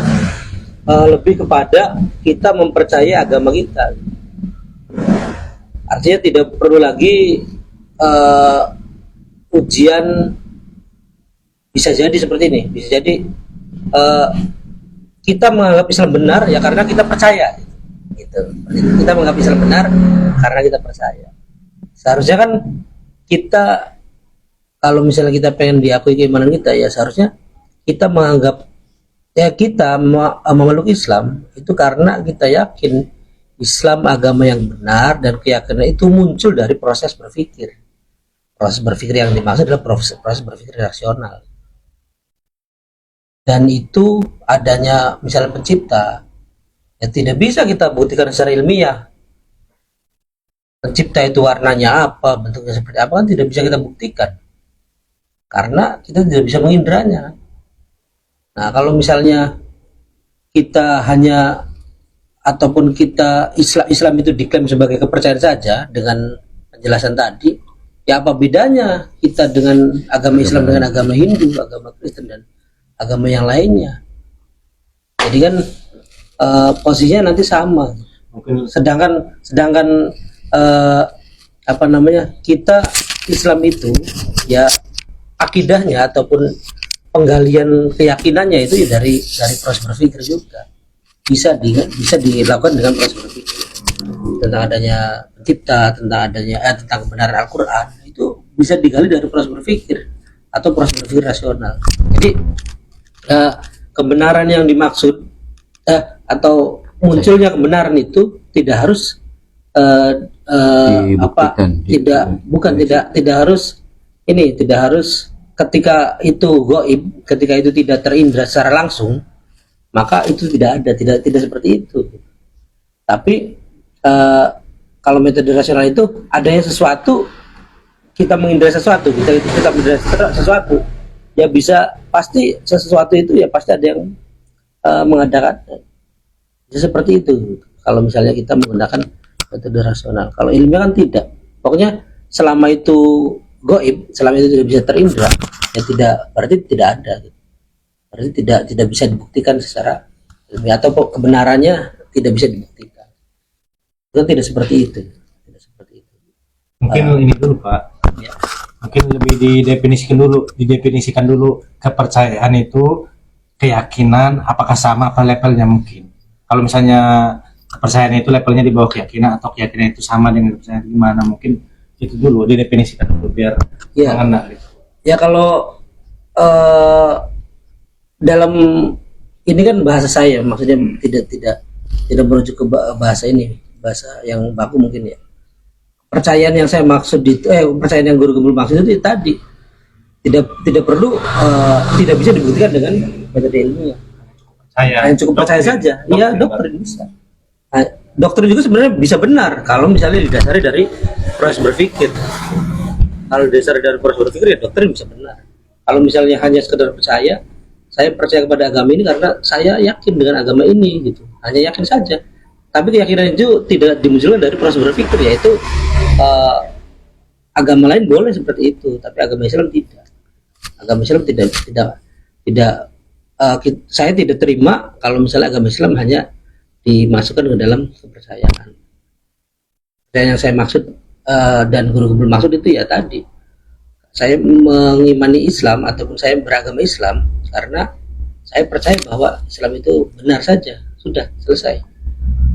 lebih kepada kita mempercayai agama kita, artinya tidak perlu lagi ujian. Bisa jadi seperti ini, bisa jadi kita menganggap Islam benar ya karena kita percaya gitu. Kita menganggap Islam benar karena kita percaya. Seharusnya kan kita, kalau misalnya kita pengen diakui keimanan kita, ya seharusnya kita menganggap kita memeluk Islam itu karena kita yakin Islam agama yang benar, dan keyakinan itu muncul dari proses berpikir. Proses berpikir yang dimaksud adalah proses berpikir rasional. Dan itu adanya misalnya pencipta, ya tidak bisa kita buktikan secara ilmiah. pencipta itu warnanya apa, bentuknya seperti apa kan tidak bisa kita buktikan karena kita tidak bisa mengindranya. Nah, kalau misalnya kita hanya ataupun kita Islam itu diklaim sebagai kepercayaan saja dengan penjelasan tadi, ya apa bedanya kita dengan agama Islam dengan agama Hindu, agama Kristen dan agama yang lainnya? Jadi kan posisinya nanti sama. Mungkin Sedangkan apa namanya, kita Islam itu ya akidahnya ataupun penggalian keyakinannya itu ya dari proses berpikir juga bisa dilakukan dengan proses berpikir tentang adanya pencipta, tentang kebenaran Al-Quran, itu bisa digali dari proses berpikir atau proses berpikir rasional. Jadi kebenaran yang dimaksud atau munculnya kebenaran itu tidak harus tidak harus ketika itu gaib, ketika itu tidak terindra secara langsung, maka itu tidak ada, tidak seperti itu. Tapi kalau metode rasional itu adanya sesuatu, kita mengindra sesuatu, kita mengindra sesuatu, ya bisa pasti sesuatu itu ya pasti ada yang mengadakan. Bisa seperti itu. Kalau misalnya kita menggunakan metode rasional, kalau ilmiah kan tidak. Pokoknya selama itu gaib, selama itu tidak bisa terindra, ya tidak, berarti tidak ada. Berarti tidak bisa dibuktikan secara ilmiah atau kebenarannya tidak bisa dibuktikan. Itu tidak seperti itu. Tidak seperti itu. mungkin ini dulu Pak. Ya. Mungkin lebih didefinisikan dulu kepercayaan itu keyakinan apakah sama apa levelnya mungkin. Kalau misalnya kepercayaan itu levelnya di bawah keyakinan atau keyakinan itu sama dengan kepercayaan gimana, mungkin itu dulu didefinisikan dulu biar mengena gitu. Ya kalau dalam ini kan bahasa saya, maksudnya tidak merujuk ke bahasa ini, bahasa yang baku mungkin ya. Kepercayaan yang saya maksud itu kepercayaan yang Guru Gembul maksud itu tadi tidak perlu tidak bisa dibuktikan dengan metode ilmiah. Yang cukup percaya saja. Iya, dokter bisa. Nah, dokter juga sebenarnya bisa benar kalau misalnya didasari dari proses berpikir. Kalau didasari dari proses berpikir ya dokter bisa benar. Kalau misalnya hanya sekedar percaya, saya percaya kepada agama ini karena saya yakin dengan agama ini gitu. Hanya yakin saja. Tapi keyakinan itu tidak dimunculkan dari proses berpikir, yaitu agama lain boleh seperti itu, tapi agama Islam tidak. Agama Islam tidak saya tidak terima kalau misalnya agama Islam hanya dimasukkan ke dalam kepercayaan. Dan yang saya maksud dan Guru Gembul maksud itu ya tadi, saya mengimani Islam ataupun saya beragama Islam karena saya percaya bahwa Islam itu benar saja, sudah selesai,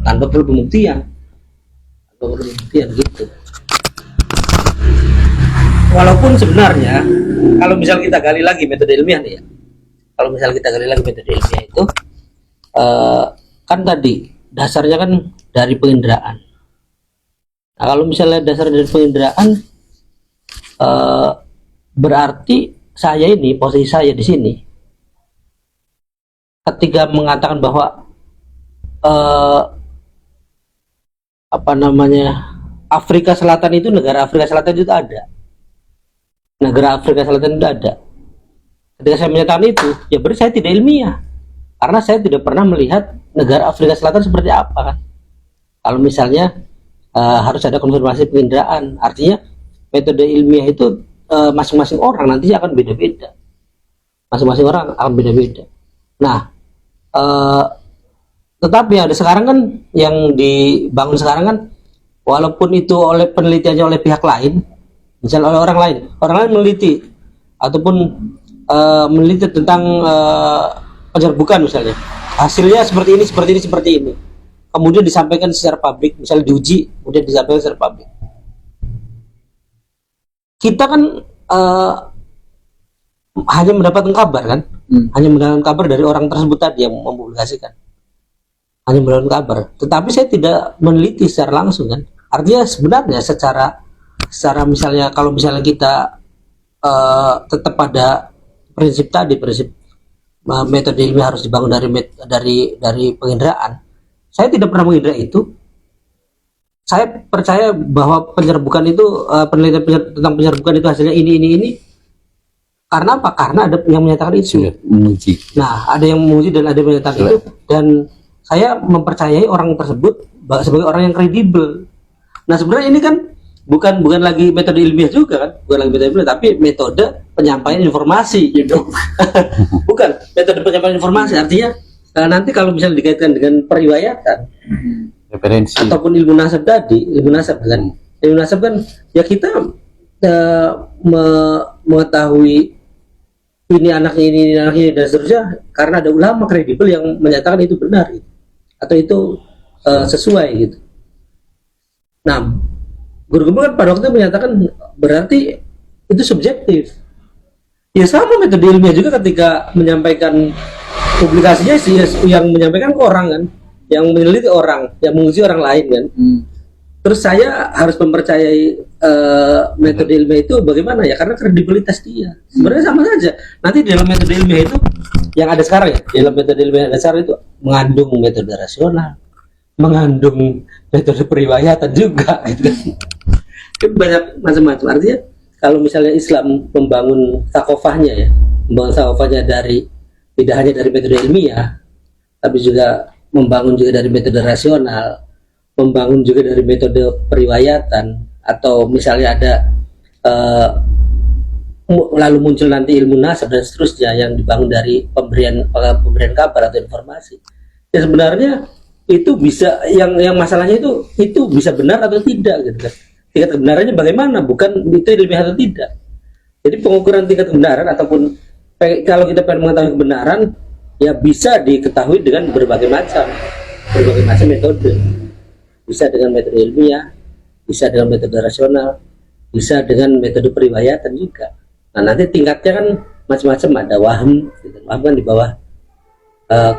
tanpa perlu pembuktian gitu. Walaupun sebenarnya kalau misal kita gali lagi metode ilmiah nih ya, itu kan tadi dasarnya kan dari penginderaan. Nah, kalau misalnya dasar dari penginderaan, berarti saya ini, posisi saya di sini, ketika mengatakan bahwa Afrika Selatan itu, negara Afrika Selatan itu ada. Negara Afrika Selatan itu ada. Ketika saya menyatakan itu, ya berarti saya tidak ilmiah, karena saya tidak pernah melihat negara Afrika Selatan seperti apa kan. Kalau misalnya harus ada konfirmasi penginderaan, artinya metode ilmiah itu masing-masing orang nantinya akan beda-beda. Masing-masing orang akan beda-beda. Nah, tetapi ada sekarang kan yang dibangun sekarang kan, walaupun itu oleh penelitiannya oleh pihak lain, misalnya oleh orang lain meneliti ataupun meneliti tentang penyerbukan misalnya, hasilnya seperti ini, kemudian disampaikan secara publik, misalnya diuji, kemudian disampaikan secara publik. Kita kan hanya mendapatkan kabar kan, hanya mendapatkan kabar dari orang tersebut tadi yang mempublikasikan, hanya mendapatkan kabar. Tetapi saya tidak meneliti secara langsung kan. Artinya sebenarnya secara misalnya kalau misalnya kita tetap pada prinsip metode ilmiah harus dibangun dari penginderaan. Saya tidak pernah mengindra itu. saya percaya bahwa penyerbukan itu tentang penyerbukan itu hasilnya ini karena apa? Karena ada yang menyatakan itu. Sudah menguji. Nah, ada yang memuji dan ada yang menyatakan itu, dan saya mempercayai orang tersebut sebagai orang yang kredibel. Nah, sebenarnya ini kan bukan lagi metode ilmiah juga kan, bukan lagi metode ilmiah, tapi metode penyampaian informasi gitu. Bukan metode penyampaian informasi, artinya nanti kalau misalnya dikaitkan dengan periwayatan Referensi. ataupun ilmu nasab tadi, ilmu nasab kan ya kita mengetahui ini anaknya ini dan seterusnya karena ada ulama kredibel yang menyatakan itu benar gitu, atau itu sesuai gitu. Nah, guru kan pada waktu itu menyatakan berarti itu subjektif. Ya sama metode ilmiah juga ketika menyampaikan publikasinya sih yang menyampaikan ke orang kan, yang meneliti orang, yang menguji orang lain kan. Terus saya harus mempercayai metode ilmiah itu bagaimana ya? Karena kredibilitas dia. Sebenarnya sama saja. Nanti dalam metode ilmiah itu yang ada sekarang ya, dalam metode ilmiah yang ada sekarang itu mengandung metode rasional, mengandung metode periwayatan juga gitu kan banyak macam-macam. Artinya kalau misalnya Islam membangun takofahnya ya, membangun takofahnya dari tidak hanya dari metode ilmiah, tapi juga membangun juga dari metode rasional, membangun juga dari metode periwayatan, atau misalnya ada lalu muncul nanti ilmu nasab dan seterusnya yang dibangun dari pemberian kabar atau informasi. Ya sebenarnya itu bisa yang masalahnya itu bisa benar atau tidak gitu kan. Tingkat kebenarannya bagaimana, bukan itu ilmiah atau tidak. Jadi pengukuran tingkat kebenaran ataupun kalau kita pengen mengetahui kebenaran ya bisa diketahui dengan berbagai macam metode. Bisa dengan metode ilmiah, bisa dengan metode rasional, bisa dengan metode periwayatan juga. Nah nanti tingkatnya kan macam-macam, ada waham, gitu. Waham kan di bawah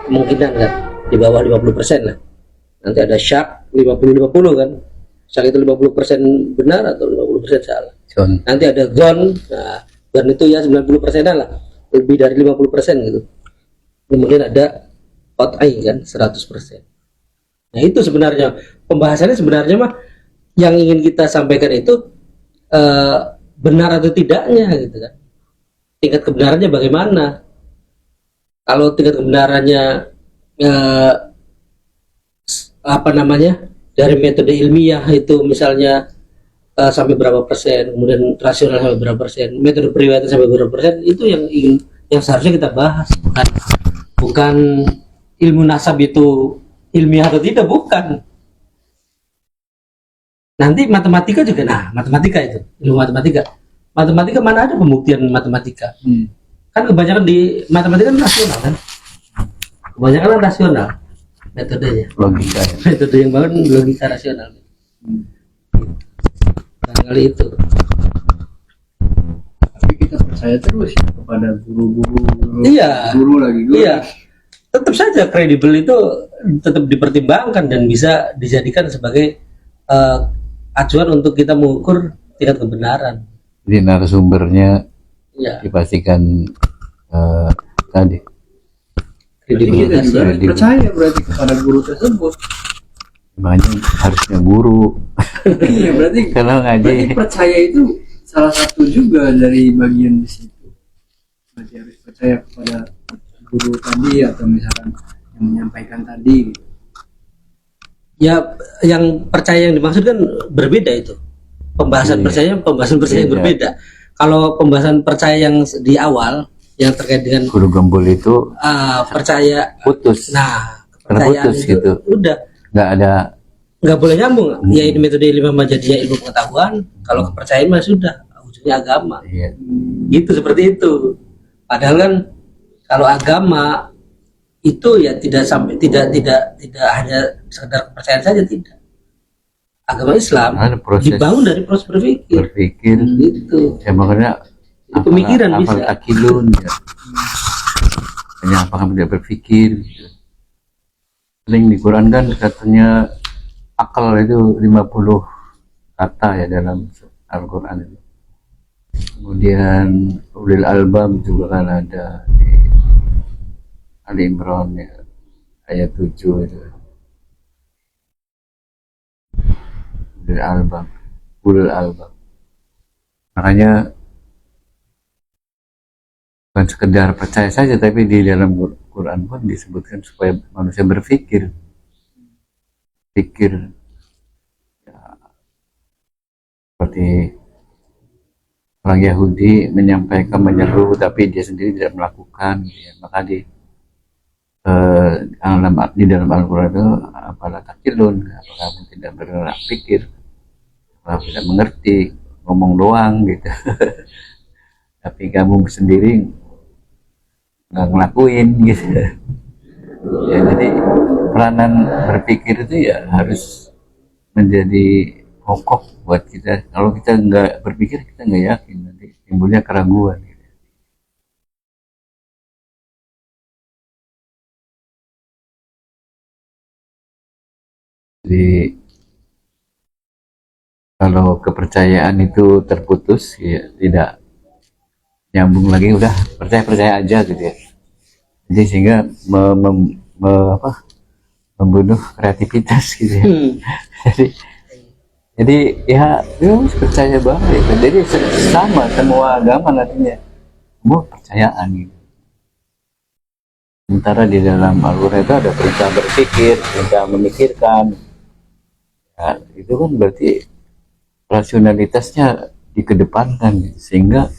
kemungkinan kan, di bawah 50% lah. Nanti ada syak 50-50 kan, syak itu 50% benar atau 50% salah. Nanti ada zon, nah zon itu ya 90% lah, lebih dari 50% gitu. Kemudian ada qat'i kan 100%. Nah itu sebenarnya pembahasannya sebenarnya mah yang ingin kita sampaikan itu benar atau tidaknya gitu kan. Tingkat kebenarannya bagaimana? Kalau tingkat kebenarannya dari metode ilmiah itu misalnya sampai berapa persen, kemudian rasional sampai berapa persen, metode periwayatan sampai berapa persen, itu yang seharusnya kita bahas, bukan ilmu nasab itu ilmiah atau tidak, bukan. Nanti matematika juga, matematika itu ilmu matematika mana ada pembuktian matematika. Kan kebanyakan di matematika kan rasional kan, kebanyakan kan rasional metodenya, Logika. metode yang bangun logika rasional. Barangkali itu. Tapi kita percaya terus ya kepada guru-guru. Iya. Guru lagi guru. Iya. Tetap saja kredibel itu tetap dipertimbangkan dan bisa dijadikan sebagai acuan untuk kita mengukur tingkat kebenaran. Jadi narasumbernya Ya, dipastikan tadi. Jadi kita kredibilitas. juga harus Kredibel. percaya berarti kepada guru tersebut. Makanya harusnya guru. Iya berarti Kalau ngaji percaya itu salah satu juga dari bagian di situ. Berarti harus percaya kepada guru tadi atau misalkan yang menyampaikan tadi. Ya, yang percaya yang dimaksud kan berbeda itu. Pembahasan Iya. pembahasan percaya yang Beda. berbeda. Kalau pembahasan percaya yang di awal yang terkait dengan guru gembul itu percaya, putus, nah Karena kepercayaan putus itu gitu. udah nggak ada. nggak boleh nyambung. Ya ini metode ilmu menjadinya ilmu pengetahuan. Kalau kepercayaan mah sudah ujungnya agama. Iya. Gitu, seperti itu. Padahal kan kalau agama itu ya tidak hanya sekedar kepercayaan saja, tidak. Agama Islam Ada proses dibangun dari proses berpikir. berpikir. Gitu. Ya makanya Jadi pemikiran apakah bisa. takilun ya. Hanya apakah dia berpikir gitu. Paling di Quran kan katanya akal itu 50 kata ya dalam Al-Quran itu. Kemudian ulil albab juga kan ada di Ali Imran ya, ayat 7 itu. ulul albab. Makanya bukan sekedar percaya saja, tapi di dalam Quran pun disebutkan supaya manusia berpikir ya, seperti orang Yahudi menyampaikan, menyeru, tapi dia sendiri tidak melakukan, ya. Maka di dalam Al-Quran itu apalah takilun, apakah kamu tidak berpikir, apakah tidak mengerti, ngomong doang gitu. Tapi kamu sendiri nggak ngelakuin gitu. Ya, jadi peranan berpikir itu ya harus menjadi pokok buat kita. Kalau kita nggak berpikir, kita nggak yakin, nanti timbulnya keraguan gitu. Jadi kalau kepercayaan itu terputus, ya tidak nyambung lagi, udah percaya aja gitu ya. Jadi sehingga membunuh kreativitas gitu ya. jadi ya percaya banget. Jadi sama semua agama nantinya semua percayaan gitu. Sementara di dalam Al-Quran itu ada perintah berpikir, perintah memikirkan. Ya, itu kan berarti rasionalitasnya dikedepankan gitu. Sehingga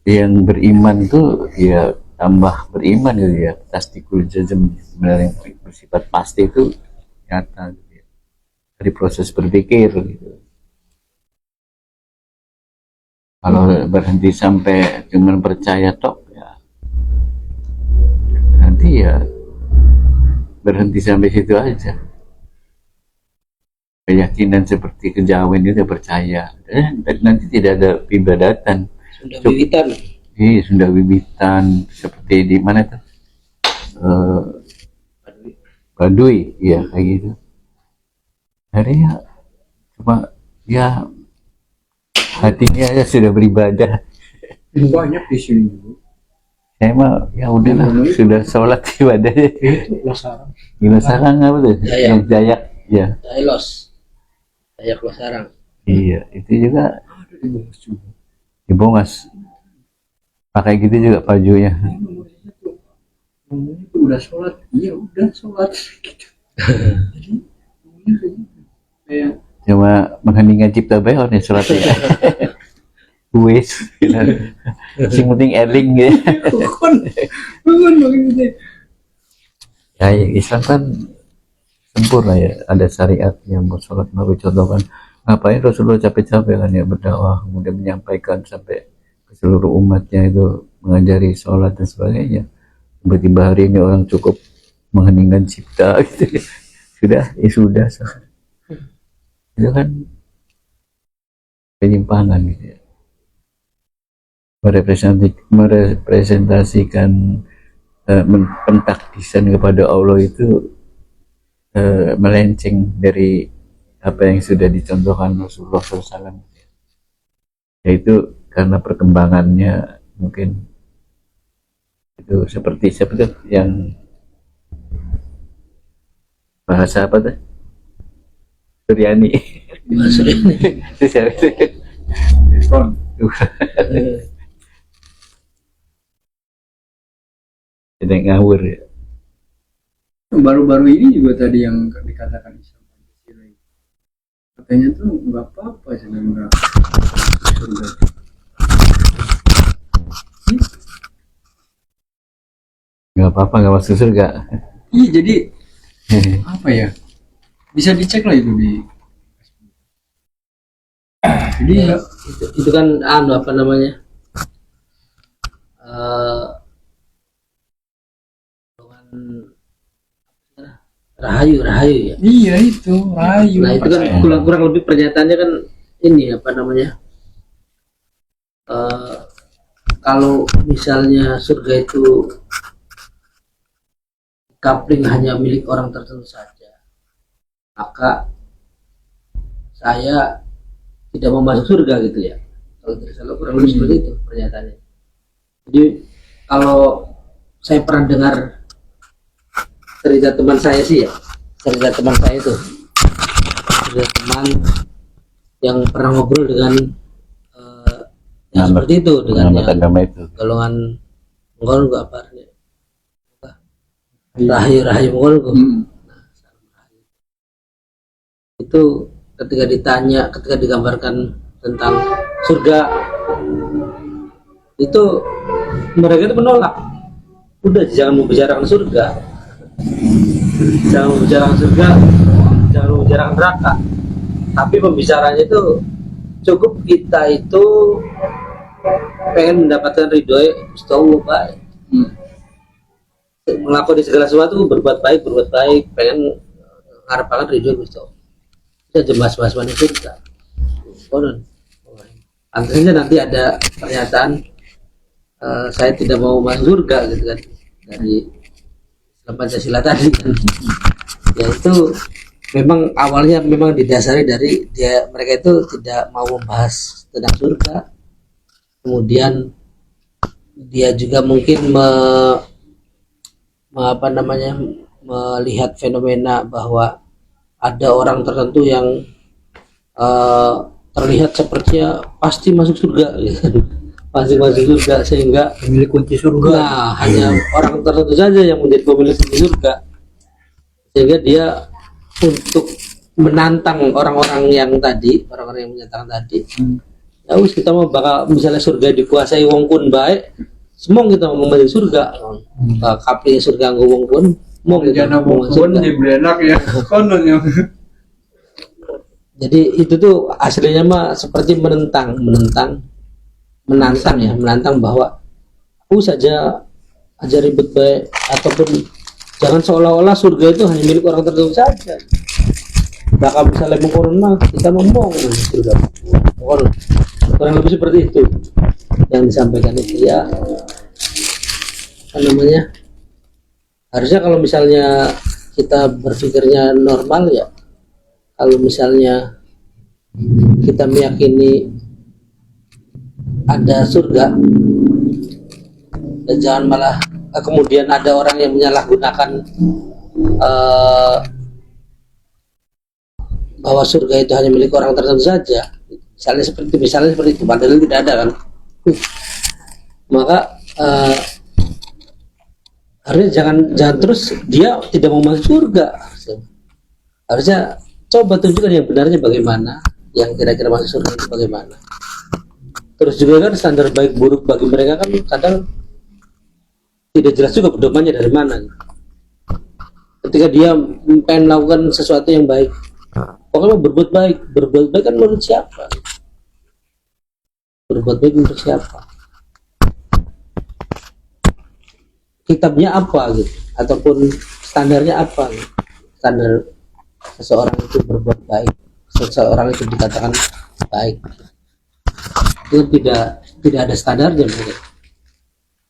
yang beriman tuh ya tambah beriman gitu ya, tasdikul jazm, sebenarnya yang bersifat pasti itu nyata gitu ya, dari proses berpikir gitu. Kalau berhenti sampai cuman percaya tok ya nanti ya berhenti sampai situ aja. Keyakinan seperti kejawen itu percaya, nanti tidak ada peribadatan. Sudah bibitan. Iya, sudah bibitan seperti di mana tuh? Baduy, ya kayak gitu. Jadi ya cuma ya hatinya ya sudah beribadah. Banyak di sini. Saya mah ya udahlah, sudah sholat ibadahnya. Gila sarang apa tuh? Yang Dayak, ya. Dayak Sarang. Iya, itu juga di Bongas. Pakai gitu juga bajunya. Udah sholat, iya udah sholat gitu. Cuma mengheningkan cipta baik nih sholatnya. Wes, sing penting eling gitu. Ya, Islam kan sempurna ya, ada syariat yang mau sholat mau contohkan. Ngapain Rasulullah capek-capek kan ya berdakwah, kemudian menyampaikan sampai ke seluruh umatnya, itu mengajari sholat dan sebagainya. Tiba-tiba hari ini orang cukup mengheningkan cipta gitu. Sudah, ya sudah. Itu kan penyimpangan gitu ya. Merepresentasikan pentakdisan kepada Allah itu melenceng dari apa yang sudah dicontohkan Rasulullah SAW, yaitu karena perkembangannya mungkin itu seperti yang bahasa apa tuh? Suryani. Itu siapa? Tidak ngawur ya. Baru-baru ini juga tadi yang dikatakan Islam Pancasila itu, katanya tuh nggak apa-apa sebenarnya surga. Nggak apa-apa, nggak masuk surga. Iya, jadi apa ya, bisa dicek lah itu di jadi Ya, itu kan apa namanya, rahayu ya. iya itu rayu. Nah itu kan kurang lebih pernyataannya kan ini apa namanya, kalau misalnya surga itu kapling hanya milik orang tertentu saja, maka saya tidak mau masuk surga gitu ya. Kalau tidak salah kurang lebih seperti itu pernyataannya. Jadi kalau saya pernah dengar cerita teman saya sih ya, cerita teman saya itu ada teman yang pernah ngobrol dengan yang Nama- seperti itu dengan Nama yang agama itu. golongan Mongol gak apa rahayu Mongol gua. Itu ketika digambarkan tentang surga itu mereka itu menolak, udah jangan membicarakan surga, jangan membicarakan surga, jangan membicarakan neraka, tapi pembicaranya itu cukup kita itu pengen mendapatkan ridho Gusti Allah, Pak. Melakukan segala sesuatu, berbuat baik, pengen mengharapkan ridho Gusti Allah. Kita bahas mana surga. Konon. Antaranya nanti ada pernyataan saya tidak mau masuk surga gitu kan dari Islam Pancasila tadi kan. Ya itu memang awalnya memang didasari dari mereka itu tidak mau membahas tentang surga. Kemudian dia juga mungkin melihat fenomena bahwa ada orang tertentu yang terlihat sepertinya pasti masuk surga gitu. Pasti masuk surga, sehingga Pemilik kunci surga. nah, hanya orang tertentu saja yang menjadi pemilik kunci surga, sehingga dia untuk menantang orang-orang yang menyatakan tadi, ya wis kita mau bakal misalnya surga dikuasai wong kun baik, semua kita mau masuk surga. Kapi surga nggo wong kun mau Rencana mau masuk pun surga. di Blenak ya. Konon ya. Jadi itu tuh aslinya mah seperti menantang bahwa aku saja aja ribet baik, ataupun jangan seolah-olah surga itu hanya milik orang tertentu saja. Bakal misalnya mengkonon mah kita ngomong surga. Kurang lebih seperti itu yang disampaikan itu ya. Apa namanya? Harusnya kalau misalnya kita berpikirnya normal ya, kalau misalnya kita meyakini ada surga, dan jangan malah kemudian ada orang yang menyalahgunakan bahwa surga itu hanya milik orang tertentu saja. Misalnya seperti itu, padahal tidak ada kan. Maka harusnya jangan terus dia tidak mau masuk surga. Harusnya coba tunjukkan yang benarnya bagaimana, yang kira-kira masuk surga itu bagaimana. Terus juga kan standar baik buruk bagi mereka kan kadang tidak jelas juga pedomannya dari mana. Ketika dia pengen melakukan sesuatu yang baik, pokoknya berbuat baik kan menurut siapa? Berbuat baik untuk siapa? Kitabnya apa gitu, ataupun standarnya apa gitu. Standar seseorang itu berbuat baik, seseorang itu dikatakan baik, itu tidak ada standarnya.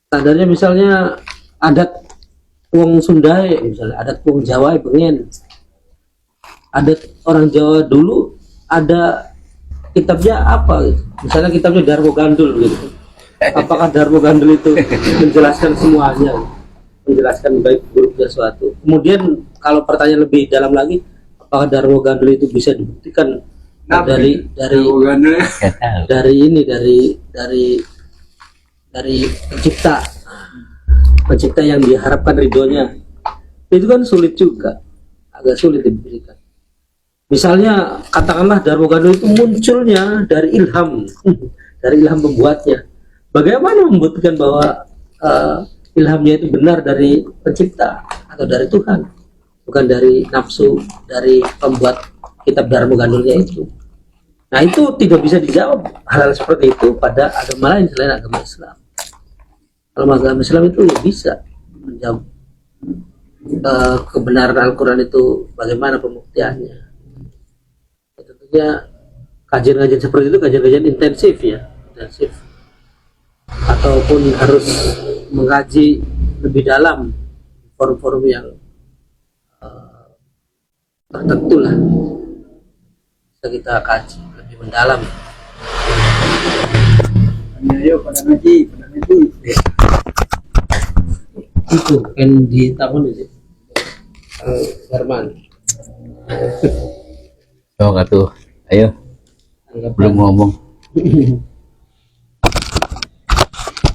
Standarnya misalnya adat wong Sunda, misalnya adat wong Jawa pengen, adat orang Jawa dulu ada kitabnya apa gitu. Misalnya kitabnya Darmo Gandul gitu. Apakah Darmo Gandul itu menjelaskan semuanya, menjelaskan baik buruknya suatu? Kemudian kalau pertanyaan lebih dalam lagi, apakah Darmo Gandul itu bisa dibuktikan dari pencipta yang diharapkan ridhonya? Itu kan sulit juga, agak sulit diberikan. Misalnya katakanlah Darmo Gandul itu munculnya dari ilham pembuatnya. Bagaimana membuktikan bahwa ilhamnya itu benar dari pencipta atau dari Tuhan, bukan dari nafsu dari pembuat kitab Darmo Gandulnya itu? Nah, itu tidak bisa dijawab hal-hal seperti itu pada agama lain selain agama Islam. Kalau agama Islam itu ya bisa menjawab kebenaran Al-Quran itu bagaimana pembuktiannya. Ya, tentunya kajian-kajian seperti itu kajian-kajian intensif, ataupun harus mengkaji lebih dalam forum-forum yang tertentu lah, bisa kita kaji lebih mendalam. Ayo pada ngaji. Itu kan di tahun ini Herman Oh, tuh. Ayo, belum ngomong.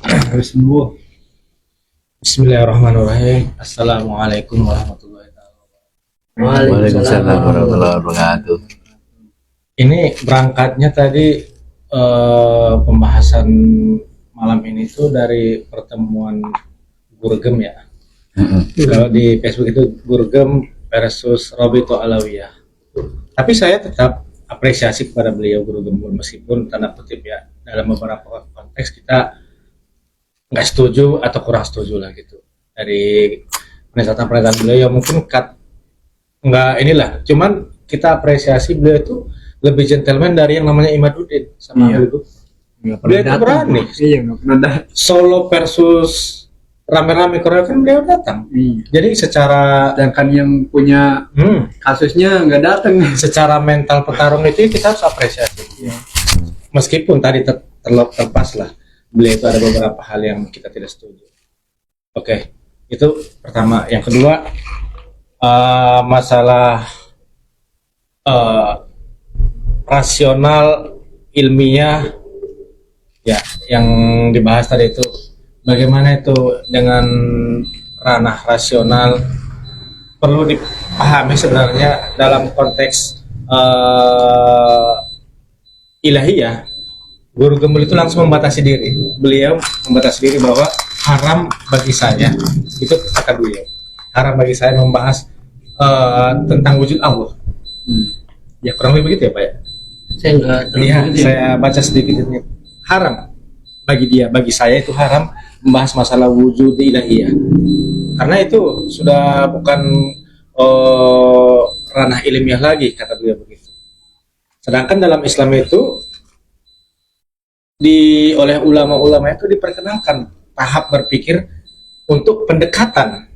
Harus sembuh. Bismillahirrahmanirrahim. Assalamualaikum warahmatullahi wabarakatuh. Waalaikumsalam warahmatullahi wabarakatuh. Ini berangkatnya tadi pembahasan malam ini tuh dari pertemuan Gurgem ya. Kalau di Facebook itu Gurgem versus Robito Alawiyah. Tapi saya tetap apresiasi kepada beliau Guru Gembul, meskipun tanda kutip ya dalam beberapa konteks kita nggak setuju atau kurang setuju lah gitu dari pernyataan beliau. Mungkin nggak inilah, cuman kita apresiasi beliau itu lebih gentleman dari yang namanya Imaduddin sama Habib. Beliau itu berani. Iya, nggak pernah datang. Solo versus rame-rame Korea kan beliau datang. Jadi secara Sedangkan yang punya kasusnya nggak datang. secara mental petarung itu kita harus apresiasi. Meskipun tadi terlepas lah beliau itu ada beberapa hal yang kita tidak setuju. Oke, itu pertama. Yang kedua, masalah rasional ilmiah ya yang dibahas tadi itu, bagaimana itu dengan ranah rasional perlu dipahami sebenarnya dalam konteks ilahiyah. Guru Gembul itu langsung membatasi diri. Beliau membatasi diri bahwa haram bagi saya, itu kata beliau, haram bagi saya membahas tentang wujud Allah. Ya kurang lebih begitu ya Pak ya. Saya enggak Iya, saya baca sedikit ini. Haram bagi dia, bagi saya itu haram membahas masalah wujud ilahiyah. Karena itu sudah bukan ranah ilmiah lagi, kata beliau begitu. Sedangkan dalam Islam itu oleh ulama-ulama itu diperkenalkan tahap berpikir untuk pendekatan.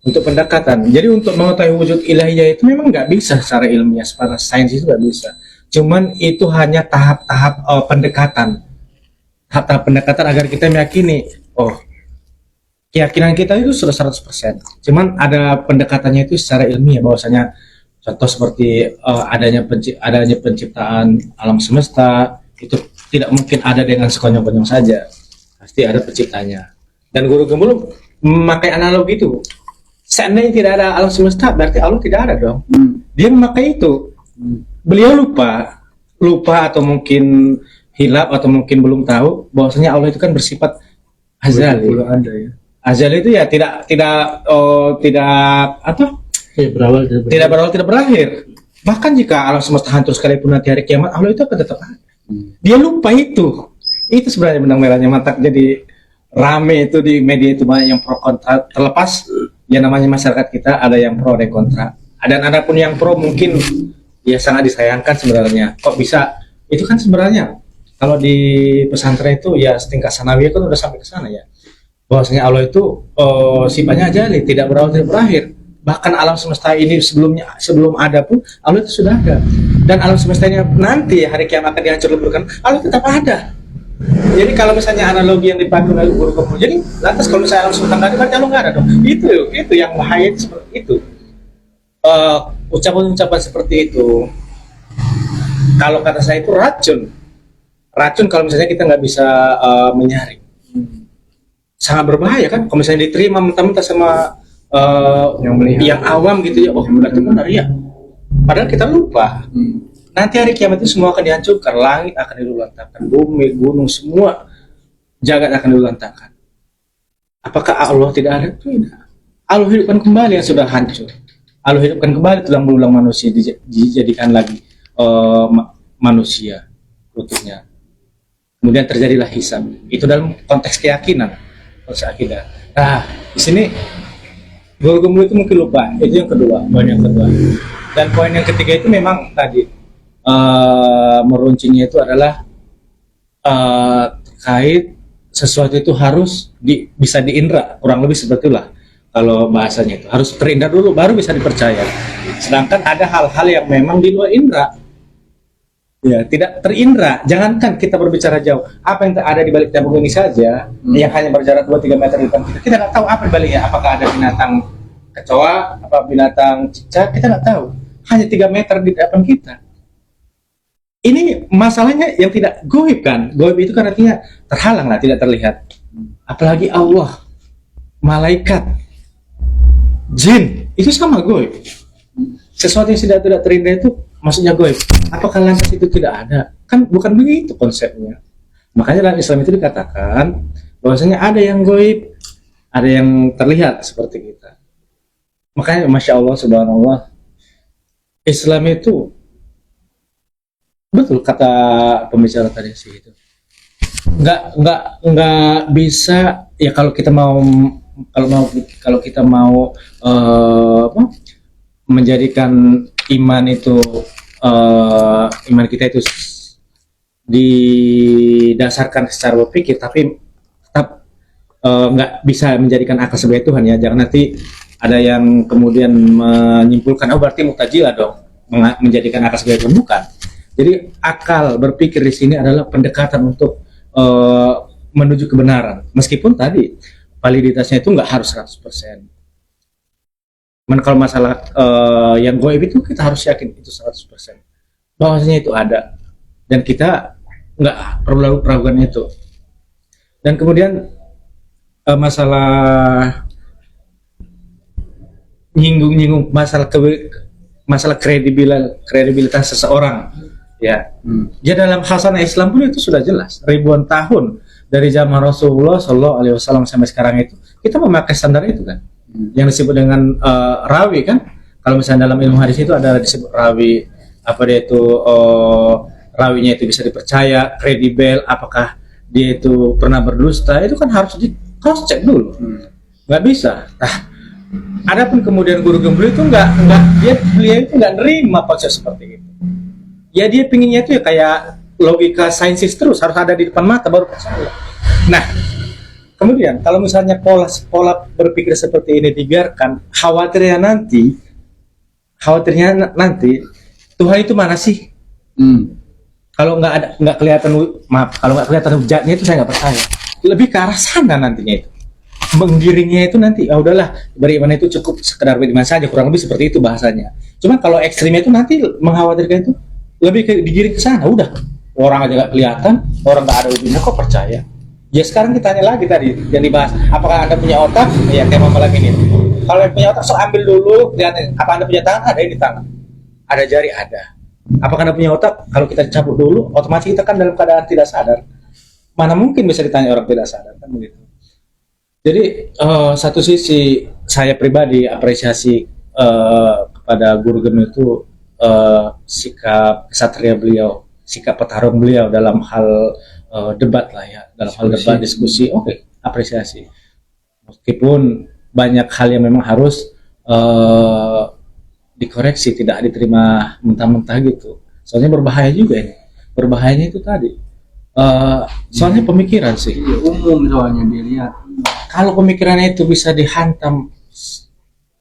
Untuk pendekatan. Jadi untuk mengetahui wujud ilahiyah itu memang nggak bisa secara ilmiah, secara sains itu nggak bisa. Cuman itu hanya tahap-tahap pendekatan. Tahap-tahap pendekatan agar kita meyakini, keyakinan kita itu sudah 100%. Cuman ada pendekatannya itu secara ilmiah, bahwasanya contoh seperti adanya penciptaan alam semesta itu tidak mungkin ada dengan sekonyong-konyong saja, pasti ada penciptanya. Dan Guru Gembul memakai analogi itu, seandainya tidak ada alam semesta berarti Allah tidak ada dong. Dia memakai itu. Beliau lupa atau mungkin hilaf atau mungkin belum tahu bahwasanya Allah itu kan bersifat azali. Ada ya. Azali itu ya tidak berawal tidak berakhir. Bahkan jika alam semesta hancur sekalipun nanti hari kiamat, Allah itu akan tetap ada. Dia lupa itu. Itu sebenarnya benang merahnya. Mantap, jadi rame itu di media itu banyak yang pro kontra. Terlepas ya namanya masyarakat kita ada yang pro ada yang kontra. Dan ada pun yang pro mungkin ya sangat disayangkan sebenarnya. Kok bisa? Itu kan sebenarnya kalau di pesantren itu ya setingkat sanawiyah kan udah sampai ke sana ya. Bahwasanya Allah itu sifatnya ajali, tidak berawal tidak berakhir. Bahkan alam semesta ini sebelum ada pun Allah itu sudah ada. Dan alam semestanya nanti hari kiamat akan dihancur-leburkan, Allah tetap ada. Jadi kalau misalnya analogi yang dipakai oleh Guru Gembul, jadi lantas kalau misalnya alam semesta nggak ada, berarti Allah nggak ada dong. Itu yang bahaya seperti itu. Ucapan-ucapan seperti itu, kalau kata saya itu racun kalau misalnya kita nggak bisa menyaring, sangat berbahaya kan. Kalau misalnya diterima mentah-mentah sama yang awam gitu ya, berarti benar ya. Padahal kita lupa. Nanti hari kiamat itu semua akan dihancurkan, langit akan diluluhlantakkan, bumi, gunung, semua jagat akan diluluhlantakkan. Apakah Allah tidak ada? Tidak. Allah hidupkan kembali yang sudah hancur. Allah hidupkan kembali tulang belulang manusia, dijadikan lagi manusia utuhnya. Kemudian terjadilah hisab. Itu dalam konteks keyakinan, konteks akidah. Nah, di sini Guru Gembul itu mungkin lupa. Itu yang kedua, poin yang kedua. Dan poin yang ketiga itu memang tadi meruncingnya itu adalah terkait sesuatu itu harus bisa diindra, kurang lebih seperti itulah kalau bahasanya itu harus terindra dulu baru bisa dipercaya. Sedangkan ada hal-hal yang memang di luar indra, ya tidak terindra. Jangankan kita berbicara jauh, apa yang ada di balik tabung ini saja yang hanya berjarak 2-3 meter di depan kita nggak tahu apa di baliknya. Apakah ada binatang kecoa, apa binatang cicak, kita nggak tahu. hanya 3 meter di depan kita. Ini masalahnya yang tidak goib kan. Goib itu kan artinya terhalang lah, tidak terlihat. Apalagi Allah, malaikat, jin, itu sama goib. Sesuatu yang tidak terindra itu maksudnya goib. Apakah lantas itu tidak ada? Kan bukan begitu konsepnya. Makanya dalam Islam itu dikatakan bahwasanya ada yang goib, ada yang terlihat seperti kita. Makanya Masya Allah, Subhanallah, Islam itu betul kata pembicara tadi sih itu. Nggak bisa ya kalau kita mau menjadikan iman itu iman kita itu didasarkan secara berpikir, tapi tetap nggak bisa menjadikan akal sebagai Tuhan ya. Jangan nanti ada yang kemudian menyimpulkan berarti Mu'tazilah dong menjadikan akal sebagai Tuhan. Bukan. Jadi akal berpikir di sini adalah pendekatan untuk menuju kebenaran. Meskipun tadi validitasnya itu nggak harus 100%. Kalau masalah yang goib itu kita harus yakin itu 100%. Bahwasanya itu ada. Dan kita nggak perlu ragukan itu. Dan kemudian masalah nyinggung masalah kredibilitas seseorang. Ya, ya dalam hasanah Islam pun itu sudah jelas. Ribuan tahun dari zaman Rasulullah SAW sampai sekarang itu kita memakai standar itu kan, yang disebut dengan rawi kan. Kalau misalnya dalam ilmu hadis itu ada disebut rawi, apa dia itu rawinya itu bisa dipercaya, kredibel, apakah dia itu pernah berdusta, itu kan harus di cross check dulu. Nggak bisa. Nah, adapun kemudian guru gembel itu beliau itu nggak nerima konsep seperti itu. Ya dia pinginnya itu ya kayak logika sainsis terus, harus ada di depan mata baru percaya. Nah, kemudian kalau misalnya pola berpikir seperti ini dibiarkan, khawatirnya nanti Tuhan itu mana sih? Kalau nggak kelihatan hujatnya itu saya nggak percaya. Lebih ke arah sana nantinya itu. Menggiringnya itu nanti, udahlah beriman itu cukup sekedar beriman saja, kurang lebih seperti itu bahasanya. Cuma kalau ekstrimnya itu nanti mengkhawatirkan itu lebih digiring ke sana. Udah orang aja nggak kelihatan, orang nggak ada ujungnya kok percaya. Ya sekarang kita tanya lagi tadi yang dibahas, apakah Anda punya otak? Ya tema malam ini. Kalau yang punya otak ambil dulu, lihat apa Anda punya tangan? Ada di tangan. Ada jari? Ada. Apakah Anda punya otak? Kalau kita cabut dulu, otomatis kita kan dalam keadaan tidak sadar. Mana mungkin bisa ditanya orang tidak sadar kan begitu. Jadi satu sisi saya pribadi apresiasi kepada Guru Gem itu sikap kesatria beliau, sikap petarung beliau dalam hal debat lah ya, dalam hal debat diskusi, oke, apresiasi. Meskipun banyak hal yang memang harus dikoreksi, tidak diterima mentah-mentah gitu. Soalnya berbahaya juga ini. Berbahayanya itu tadi. Soalnya pemikiran sih. Umum soalnya dilihat. Kalau pemikirannya itu bisa dihantam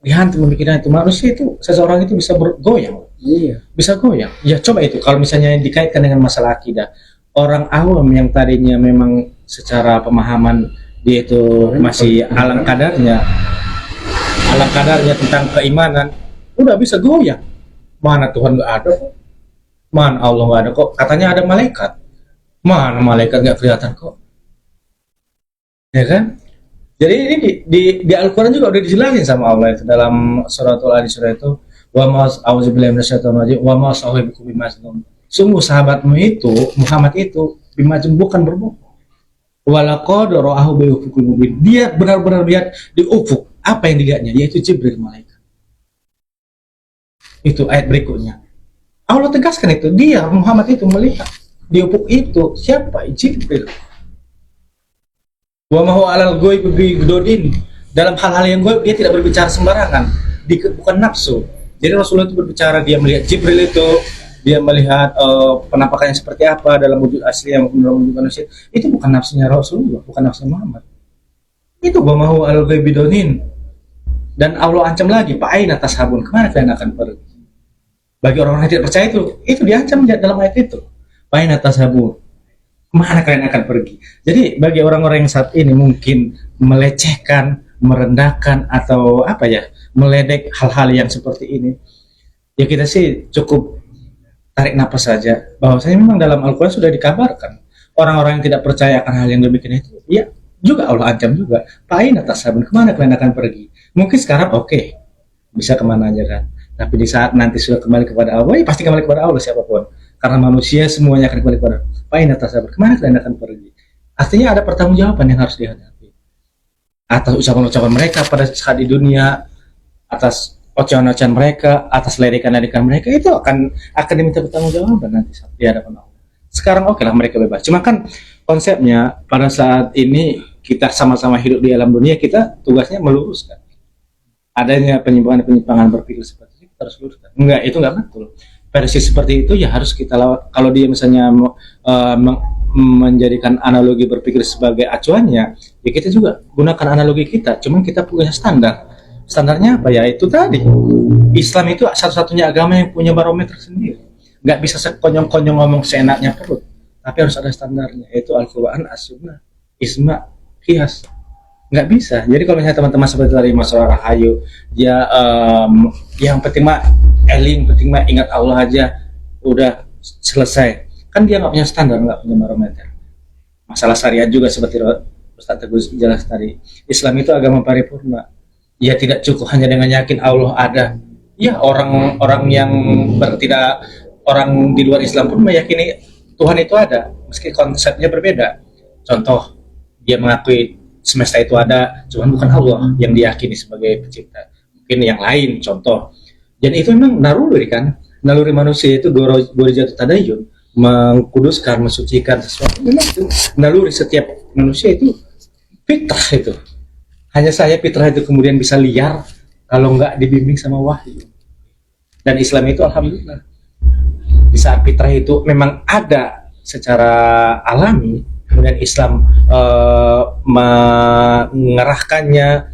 pemikiran itu, manusia itu, seseorang itu bisa bergoyang. Iya. Bisa goyang. Ya coba itu kalau misalnya dikaitkan dengan masalah akidah. Orang awam yang tadinya memang secara pemahaman dia itu masih alang kadarnya tentang keimanan, udah bisa goyang. Mana Tuhan nggak ada kok, mana Allah nggak ada kok, katanya ada malaikat, mana malaikat nggak kelihatan kok, ya kan? Jadi ini di Al-Quran juga udah dijelasin sama Allah itu dalam suratul Al-Isra itu, wa ma auzubillahi minasyaitonir rajim wa ma sahibukum bimajnun. Sungguh sahabatmu itu Muhammad itu bimajnun, bukan berbohong. Walaqad ra'ahu bil ufuqil mubin. Dia benar-benar lihat di ufuk. Apa yang dilihatnya? Yaitu Jibril malaikat. Itu ayat berikutnya. Allah tegaskan itu, dia Muhammad itu melihat di ufuk itu siapa? Jibril. Wa ma huwa 'alal ghaibi bighadin. Dalam hal-hal yang gaib dia tidak berbicara sembarangan, bukan nafsu. Jadi Rasulullah itu berbicara, dia melihat Jibril itu, dia melihat penampakannya seperti apa dalam wujud asli yang dalam wujud manusia. Itu bukan nafsunya Rasulullah, bukan nafsunya Muhammad. Itu wa ma huwa 'alal ghaibi bighadin. Dan Allah ancam lagi, fa aina tashabun, kemana kalian akan pergi? Bagi orang-orang yang tidak percaya itu diancam dalam ayat itu. Fa aina tashabun, kemana kalian akan pergi? Jadi bagi orang-orang yang saat ini mungkin melecehkan, merendahkan atau meledek hal-hal yang seperti ini, Ya kita sih cukup tarik napas saja. Bahwasanya memang dalam Al-Quran sudah dikabarkan orang-orang yang tidak percaya akan hal yang demikian itu, ya juga Allah ancam juga. Pain atas sabun, kemana kalian akan pergi? Mungkin sekarang oke, bisa kemana aja kan. Tapi di saat nanti sudah kembali kepada Allah, ya pasti kembali kepada Allah siapapun. Karena manusia semuanya akan kembali kepada pain atas sabun, kemana kalian akan pergi? Artinya ada pertanggungjawaban yang harus dihadapi atas ucapan-ucapan mereka pada saat di dunia, atas ocehan-ocehan mereka, atas ledekan-ledekan mereka, itu akan diminta pertanggungjawaban nanti saat di hadapan Allah. Sekarang oke lah mereka bebas. Cuma kan konsepnya pada saat ini kita sama-sama hidup di alam dunia, kita tugasnya meluruskan adanya penyimpangan berpikir seperti itu, kita harus luruskan. Enggak, itu enggak betul. Versi seperti itu ya harus kita lawan. Kalau dia misalnya menjadikan analogi berpikir sebagai acuannya, ya kita juga gunakan analogi kita. Cuman kita punya standar. Standarnya apa ya? Itu tadi. Islam itu satu-satunya agama yang punya barometer sendiri. Nggak bisa sekonyong-konyong ngomong seenaknya perut. Tapi harus ada standarnya. Yaitu Al-Quran, As-Sunnah, Ijma, Qiyas. Nggak bisa. Jadi kalau misalnya teman-teman seperti tadi Mas Rahayu, dia yang penting mah eling, penting mah ingat Allah aja, udah selesai. Kan dia nggak punya standar, nggak punya barometer. Masalah syariat juga seperti Ustaz Teguh jelas tadi. Islam itu agama paripurna. Ya tidak cukup hanya dengan yakin Allah ada. Ya orang-orang yang orang di luar Islam pun meyakini Tuhan itu ada, meski konsepnya berbeda. Contoh, dia mengakui semesta itu ada, cuman bukan Allah yang diyakini sebagai pencipta. Mungkin yang lain, contoh. Dan itu memang naluri kan, naluri manusia itu gorijatu tadayun, mengkuduskan, mensucikan sesuatu. Memang itu naluri setiap manusia, itu fitrah itu. Hanya saya fitrah itu kemudian bisa liar kalau nggak dibimbing sama wahyu. Dan Islam itu alhamdulillah, di saat fitrah itu memang ada secara alami, kemudian Islam mengarahkannya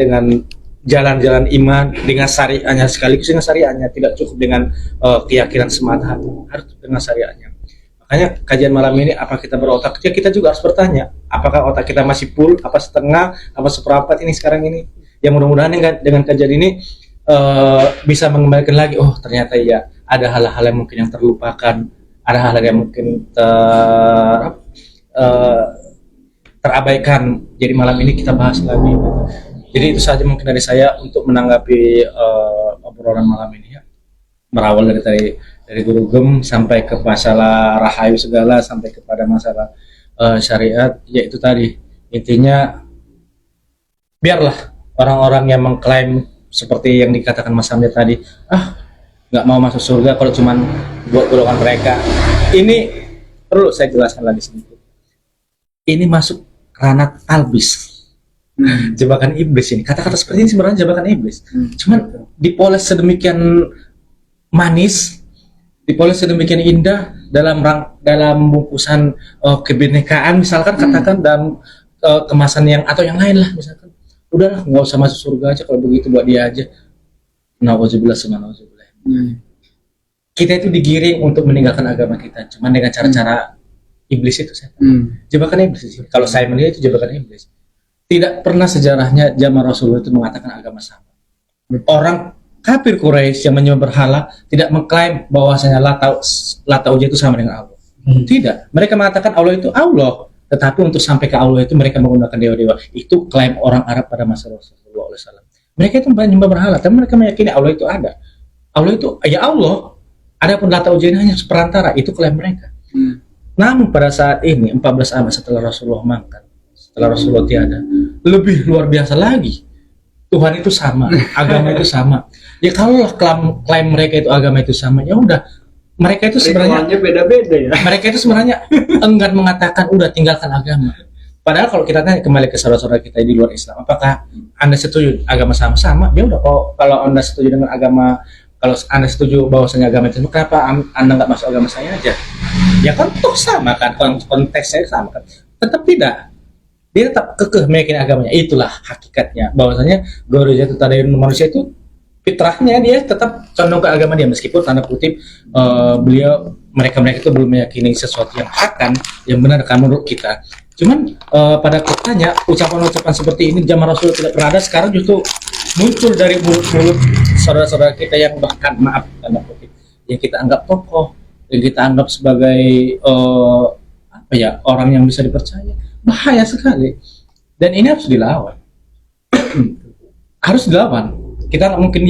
dengan jalan-jalan iman, dengan syariahnya sekaligus dengan syariahnya, tidak cukup dengan keyakinan semata, harus dengan syariahnya. Makanya kajian malam ini, apa kita berotak? Ya kita juga harus bertanya, apakah otak kita masih full, apa setengah, apa seperempat ini sekarang ini? Yang mudah-mudahan dengan kajian ini bisa mengembalikan lagi, oh ternyata ya ada hal-hal yang mungkin yang terlupakan, ada hal-hal yang mungkin terabaikan. Jadi malam ini kita bahas lagi. Jadi itu saja mungkin dari saya untuk menanggapi obrolan malam ini ya. Berawal dari Guru Gem sampai ke masalah Rahayu segala, sampai kepada masalah syariat, yaitu tadi intinya biarlah orang-orang yang mengklaim seperti yang dikatakan Mas Hamid tadi, nggak mau masuk surga kalau cuman buat golongan mereka. Ini perlu saya jelaskan lagi sedikit. Ini masuk ranah talbis, jebakan iblis ini. Kata-kata seperti ini sebenarnya jebakan iblis. Cuman dipoles sedemikian manis, dipoles sedemikian indah dalam bungkusan kebinekaan, misalkan katakan dalam kemasan yang atau yang lain lah, misalkan udahlah nggak usah masuk surga aja kalau begitu, buat dia aja. Nauzubillah subhanallah. Kita itu digiring untuk meninggalkan agama kita, cuman dengan cara-cara iblis itu saya. Jebakan iblis. Kalau saya melihat itu jebakan iblis. Tidak pernah sejarahnya zaman Rasulullah itu mengatakan agama sama. Orang kafir Quraisy yang menyembah berhala tidak mengklaim bahwasanya Lata Uzza itu sama dengan Allah. Tidak. Mereka mengatakan Allah itu Allah. Tetapi untuk sampai ke Allah itu mereka menggunakan dewa-dewa. Itu klaim orang Arab pada masa Rasulullah SAW. Mereka itu menyembah berhala, tapi mereka meyakini Allah itu ada. Allah itu ya Allah. Adapun Lata Uzza ini hanya perantara, itu klaim mereka. Namun pada saat ini 14 abad setelah Rasulullah mangkat, setelah Rasulullah tiada, lebih luar biasa lagi. Tuhan itu sama, agama itu sama. Ya kalau klaim mereka itu agama itu sama, ya udah. Mereka itu sebenarnya beda-beda ya. Mereka itu sebenarnya enggan mengatakan udah tinggalkan agama. Padahal kalau kita tanya kembali ke saudara-saudara kita di luar Islam, apakah Anda setuju agama sama-sama? Ya udah, kalau Anda setuju dengan agama, kalau Anda setuju bahwasanya agama itu, kenapa Anda nggak masuk agama saya aja? Ya kan toh sama kan, konteksnya sama kan. Tetap tidak. Dia tetap kekeh meyakini agamanya. Itulah hakikatnya. Bahwasanya gorijatu tadayun manusia itu fitrahnya dia tetap condong ke agama dia, meskipun tanda kutip mereka itu belum meyakini sesuatu yang akan yang benar kan menurut kita. Cuman pada faktanya ucapan-ucapan seperti ini zaman Rasul tidak pernah ada, sekarang justru muncul dari mulut-mulut saudara-saudara kita yang bahkan maaf tanda kutip, yang kita anggap tokoh, yang kita anggap sebagai apa ya, orang yang bisa dipercaya, bahaya sekali. Dan ini harus dilawan. Harus dilawan. Kita nggak mungkin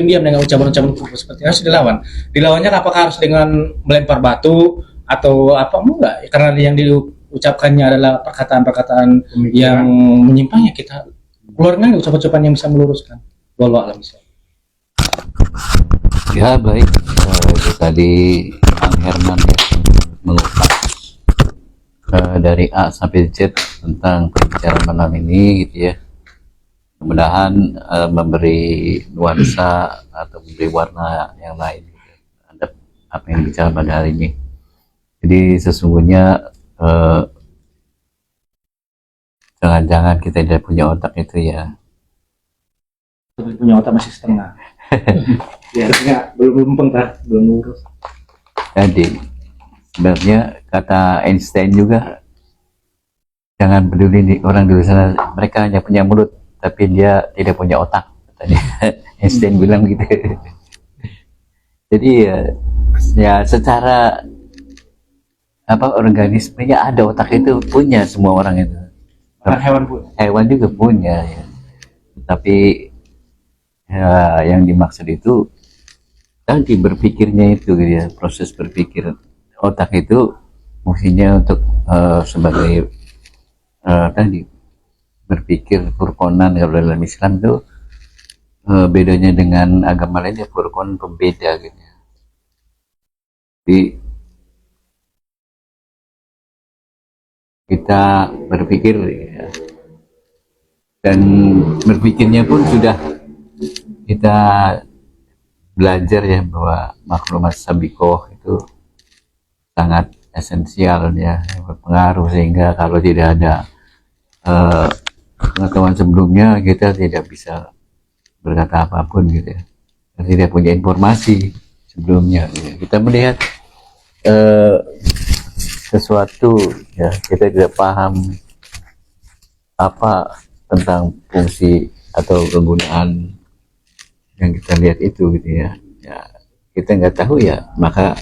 diam dengan ucapan-ucapan kuku seperti ini. Harus dilawan. Dilawannya apakah harus dengan melempar batu atau apa? Enggak, karena yang diucapkannya adalah perkataan-perkataan yang menyimpang, ya kita keluarkan ucapan-ucapan yang bisa meluruskan. Wallahu a'lam bishawab. Ya baik, itu tadi Bang Herman ya, mengupas dari A sampai Z tentang pembicaraan malam ini gitu ya. Mudah-mudahan memberi nuansa atau memberi warna yang lain gitu, terhadap apa yang bicara pada hari ini. Jadi sesungguhnya jangan-jangan kita tidak punya otak itu ya. Punya otak masih setengah. Ya artinya belum lurus. Jadi sebenarnya kata Einstein juga, jangan peduli nih orang di sana, mereka hanya punya mulut tapi dia tidak punya otak, katanya. Einstein bilang gitu. Jadi ya secara apa, organismenya ada otak itu punya semua orang itu. Bahkan hewan pun. Hewan juga punya ya. Tapi ya, yang dimaksud itu tadi berpikirnya itu gitu ya, proses berpikir otak itu fungsinya untuk sebagai tadi berpikir furqonan. Kalau dalam Islam itu bedanya dengan agama lainnya, furqon pembeda gitu. Jadi kita berpikir ya, dan berpikirnya pun sudah kita belajar ya, bahwa maklumat sabikoh itu sangat esensial ya, berpengaruh, sehingga kalau tidak ada pengetahuan sebelumnya kita tidak bisa berkata apapun gitu ya, tidak punya informasi sebelumnya ya. Kita melihat sesuatu ya, kita tidak paham apa tentang fungsi atau kegunaan yang kita lihat itu gitu ya, kita nggak tahu ya, maka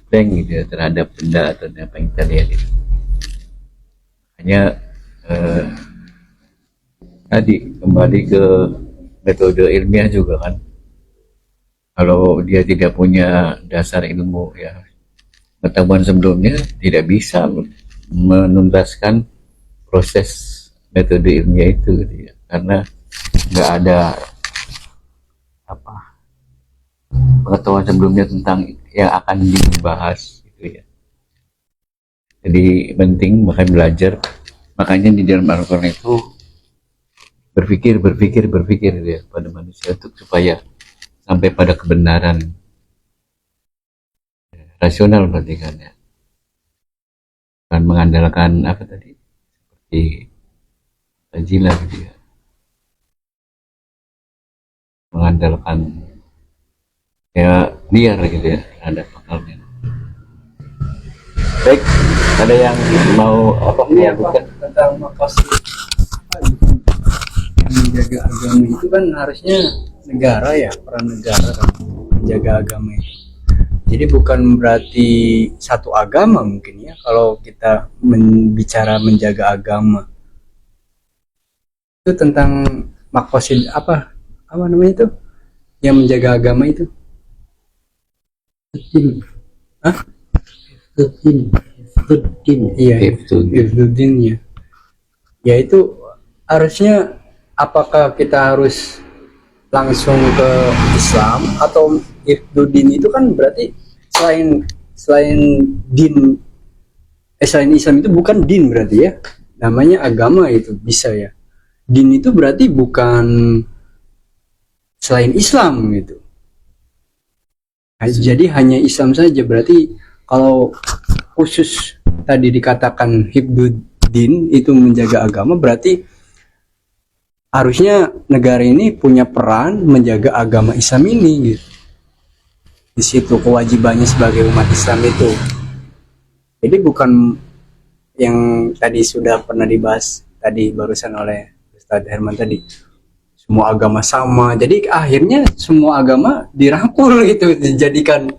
blank gitu ya terhadap benda atau apa yang kita lihat itu. Hanya tadi kembali ke metode ilmiah juga kan, kalau dia tidak punya dasar ilmu ya, pengetahuan sebelumnya, tidak bisa menuntaskan proses metode ilmiah itu gitu ya, karena nggak ada apa pengetahuan sebelumnya tentang yang akan dibahas gitu ya. Jadi penting makanya belajar, makanya di dalam Al-Quran itu berpikir ya pada manusia untuk supaya sampai pada kebenaran rasional, berarti kan ya, dan mengandalkan apa tadi seperti tajilah gitu ya, mengandalkan ya liar gitu ya terhadap akalnya. Baik, ada yang mau apa Ini apa melanjutkan? tentang makasih yang menjaga agama itu kan harusnya negara ya, peran negara kan menjaga agama itu. Jadi bukan berarti satu agama mungkin ya, kalau kita bicara menjaga agama itu tentang makosid apa namanya itu yang menjaga agama itu. Hah? Iya, Ifduddin ya. Ya itu harusnya, apakah kita harus langsung ke Islam atau Ifduddin itu kan berarti selain din, selain Islam itu bukan din berarti ya, namanya agama itu bisa ya. Din itu berarti bukan selain Islam gitu. Jadi hanya Islam saja, berarti kalau khusus tadi dikatakan Hifduddin itu menjaga agama, berarti harusnya negara ini punya peran menjaga agama Islam ini gitu. Di situ kewajibannya sebagai umat Islam itu. Jadi bukan yang tadi sudah pernah dibahas tadi barusan oleh Ustadz Herman tadi, semua agama sama. Jadi akhirnya semua agama dirangkul gitu, dijadikan,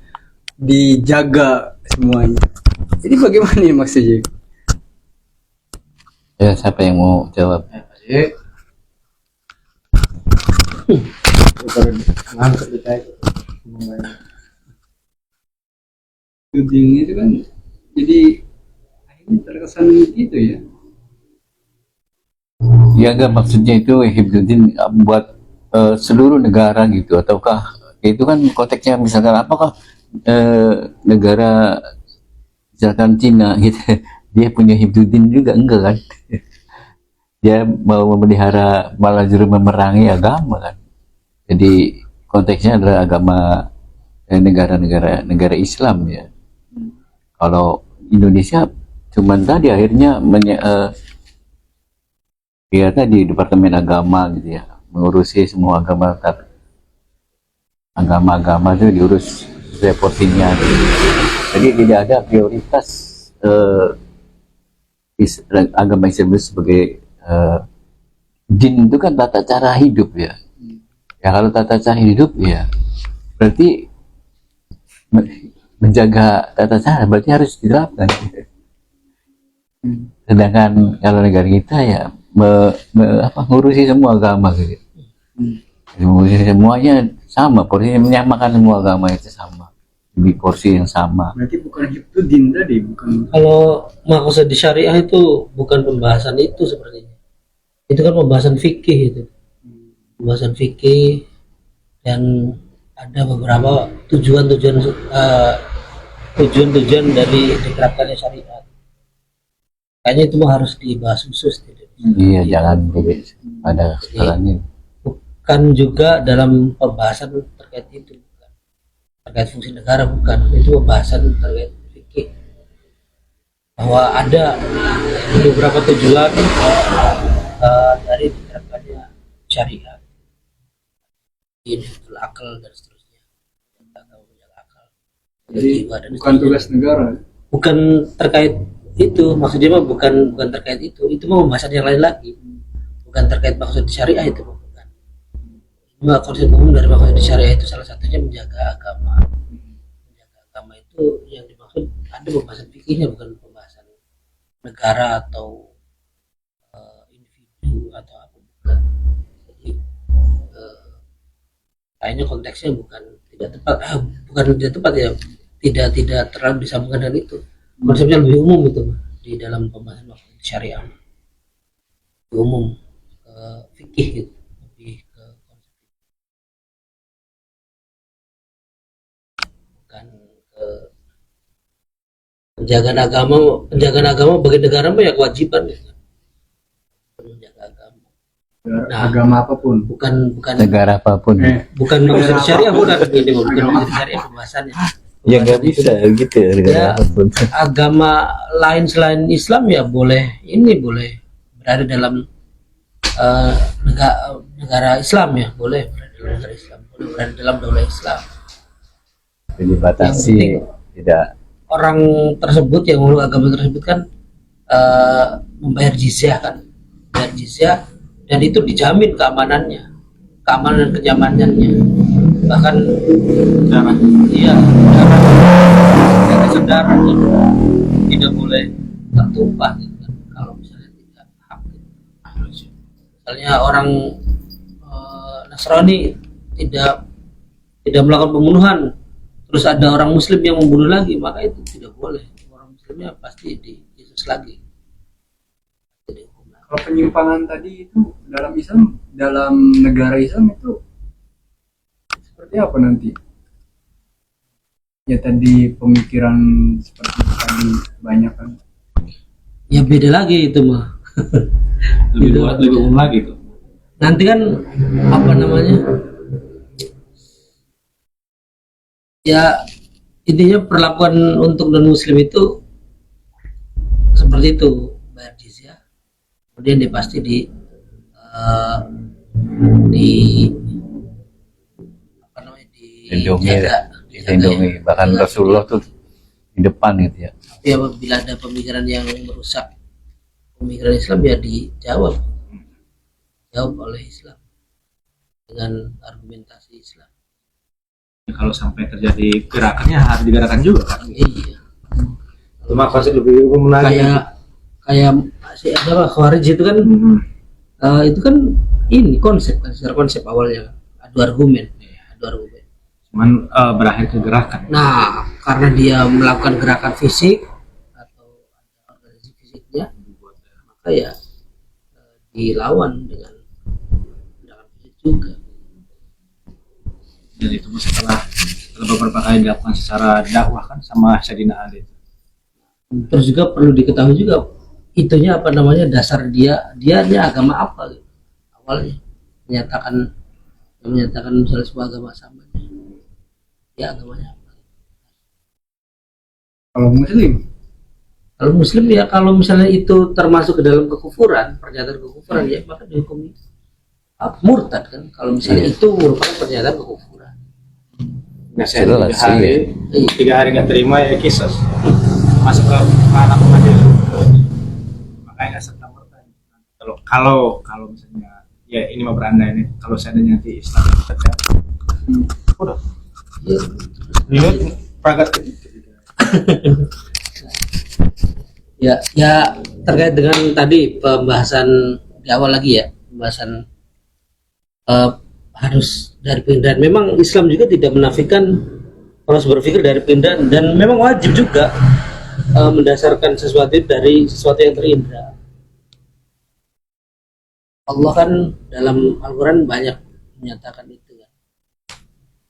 dijaga semuanya. Jadi bagaimana ya maksudnya? Ya, siapa yang mau jawab? ngangkat kita itu. Tuding itu kan jadi akhirnya terkesan gitu ya. Ya enggak, maksudnya itu Hibdudin buat seluruh negara gitu, ataukah itu kan konteksnya misalkan apakah negara misalkan Cina gitu dia punya Hibdudin juga, enggak kan? Dia mau memelihara, malah justru memerangi agama kan. Jadi konteksnya adalah agama negara Islam ya. Kalau Indonesia cuman tadi akhirnya ya tadi Departemen Agama gitu ya, mengurusi semua agama itu diurus sesuai porsinya gitu. Jadi tidak ada prioritas agama Islam itu sebagai din. Itu kan tata cara hidup ya. Ya kalau tata cara hidup ya berarti menjaga tata cara berarti harus diterapkan. Sedangkan kalau negara kita ya ngurusi semua agama gitu. Ngurusi semuanya sama, porsinya menyamakan semua agama itu sama, di porsi yang sama. Berarti bukan hibdudin tadi, bukan. Kalau maksud di syariah itu bukan pembahasan itu sepertinya. Itu kan pembahasan fikih itu. Pembahasan fikih, dan ada beberapa tujuan-tujuan dari diterapkannya syariat. Kayaknya itu harus dibahas khusus. Iya, jangan pada skalanya. Bukan juga dalam pembahasan terkait itu, bukan. Terkait fungsi negara, bukan. Itu pembahasan terkait fikih. Bahwa ada beberapa tujuan dari diterapkannya syariat. Ini akal dan seterusnya. Akal. Jadi bukan tugas negara. Bukan terkait itu, maksudnya mah bukan terkait itu mah pembahasan yang lain lagi, bukan terkait maksud syariah itu, bukan. Cuma konsep umum dari maksud syariah itu salah satunya menjaga agama itu yang dimaksud, ada pembahasan fikihnya, bukan pembahasan negara atau individu atau apa, bukan. Jadi kayaknya konteksnya tidak tepat ya, tidak terlalu disambungkan dengan itu. Konsepnya lebih umum itu di dalam pembahasan syariah, lebih umum fikih gitu, lebih ke konsep, bukan ke penjagaan agama bagi negara mah ya kewajiban gitu. Menjaga agama. Nah, agama apapun, bukan negara apapun. bukan maksud syariah, bukan ini, bukan maksud syariah pembahasannya. Ya nggak bisa gitu ya, negara apapun. Agama lain selain Islam ya boleh berada dalam negara Islam ya, boleh berada dalam negara Islam, boleh berada dalam daulah Islam. Dibatasi, tidak. Orang tersebut yang memeluk agama tersebut kan membayar jizyah dan itu dijamin keamanan dan kenyamanannya, bahkan darah darah tidak boleh tertumpah gitu kan, kalau misalnya tidak hak gitu. Misalnya orang Nasrani tidak melakukan pembunuhan, terus ada orang Muslim yang membunuh lagi, maka itu tidak boleh, orang Muslimnya pasti diisus lagi. Kalau penyimpangan tadi itu dalam Islam, dalam negara Islam itu seperti apa nanti? Ya tadi pemikiran seperti itu tadi banyak kan. Ya beda lagi itu mah. Lebih umum lagi tuh. Nanti kan apa namanya? Ya intinya perlakuan untuk non Muslim itu seperti itu, bayar jizyah. Kemudian dia pasti dilindungi, bahkan Rasulullah tuh di depan gitu ya. Ya apabila ada pemikiran yang merusak pemikiran Islam ya dijawab oleh Islam. dengan argumentasi Islam. Kalau sampai terjadi gerakannya harus digerakkan juga kan. Iya. Cuma pasti lebih menarik. Kayak siapa Khawarij itu kan itu kan ini konsep kan, secara konsep awalnya adu argumen. Cuman berakhir ke gerakan. Nah, karena dia melakukan gerakan fisik atau ada organisasi fisiknya, maka ya dilawan dengan gerakan fisik juga. Dan itu setelah beberapa kali dilakukan secara dakwah kan sama Sayyidina Ali. Terus juga perlu diketahui juga itunya apa namanya, dasar dia agama apa gitu. Awalnya menyatakan misalnya sebuah agama sama, ya agamanya apa. Kalau Muslim Ya kalau misalnya itu termasuk ke dalam kekufuran, pernyataan kekufuran, ya maka dihukum murtad kan. Kalau misalnya itu merupakan pernyataan kekufuran. Nah, saya 3 hari nggak terima ya kisah masuk ke anak pengadilan. Makanya nggak serta merta. Kalau misalnya ya ini mau berandai ini, kalau saya nanti Islam udah lihat pragat ya terkait dengan tadi pembahasan di awal lagi ya, pembahasan harus dari penginderaan. Memang Islam juga tidak menafikan proses berpikir dari penginderaan, dan memang wajib juga mendasarkan sesuatu dari sesuatu yang terindra. Allah kan dalam Al-Quran banyak menyatakan itu kan.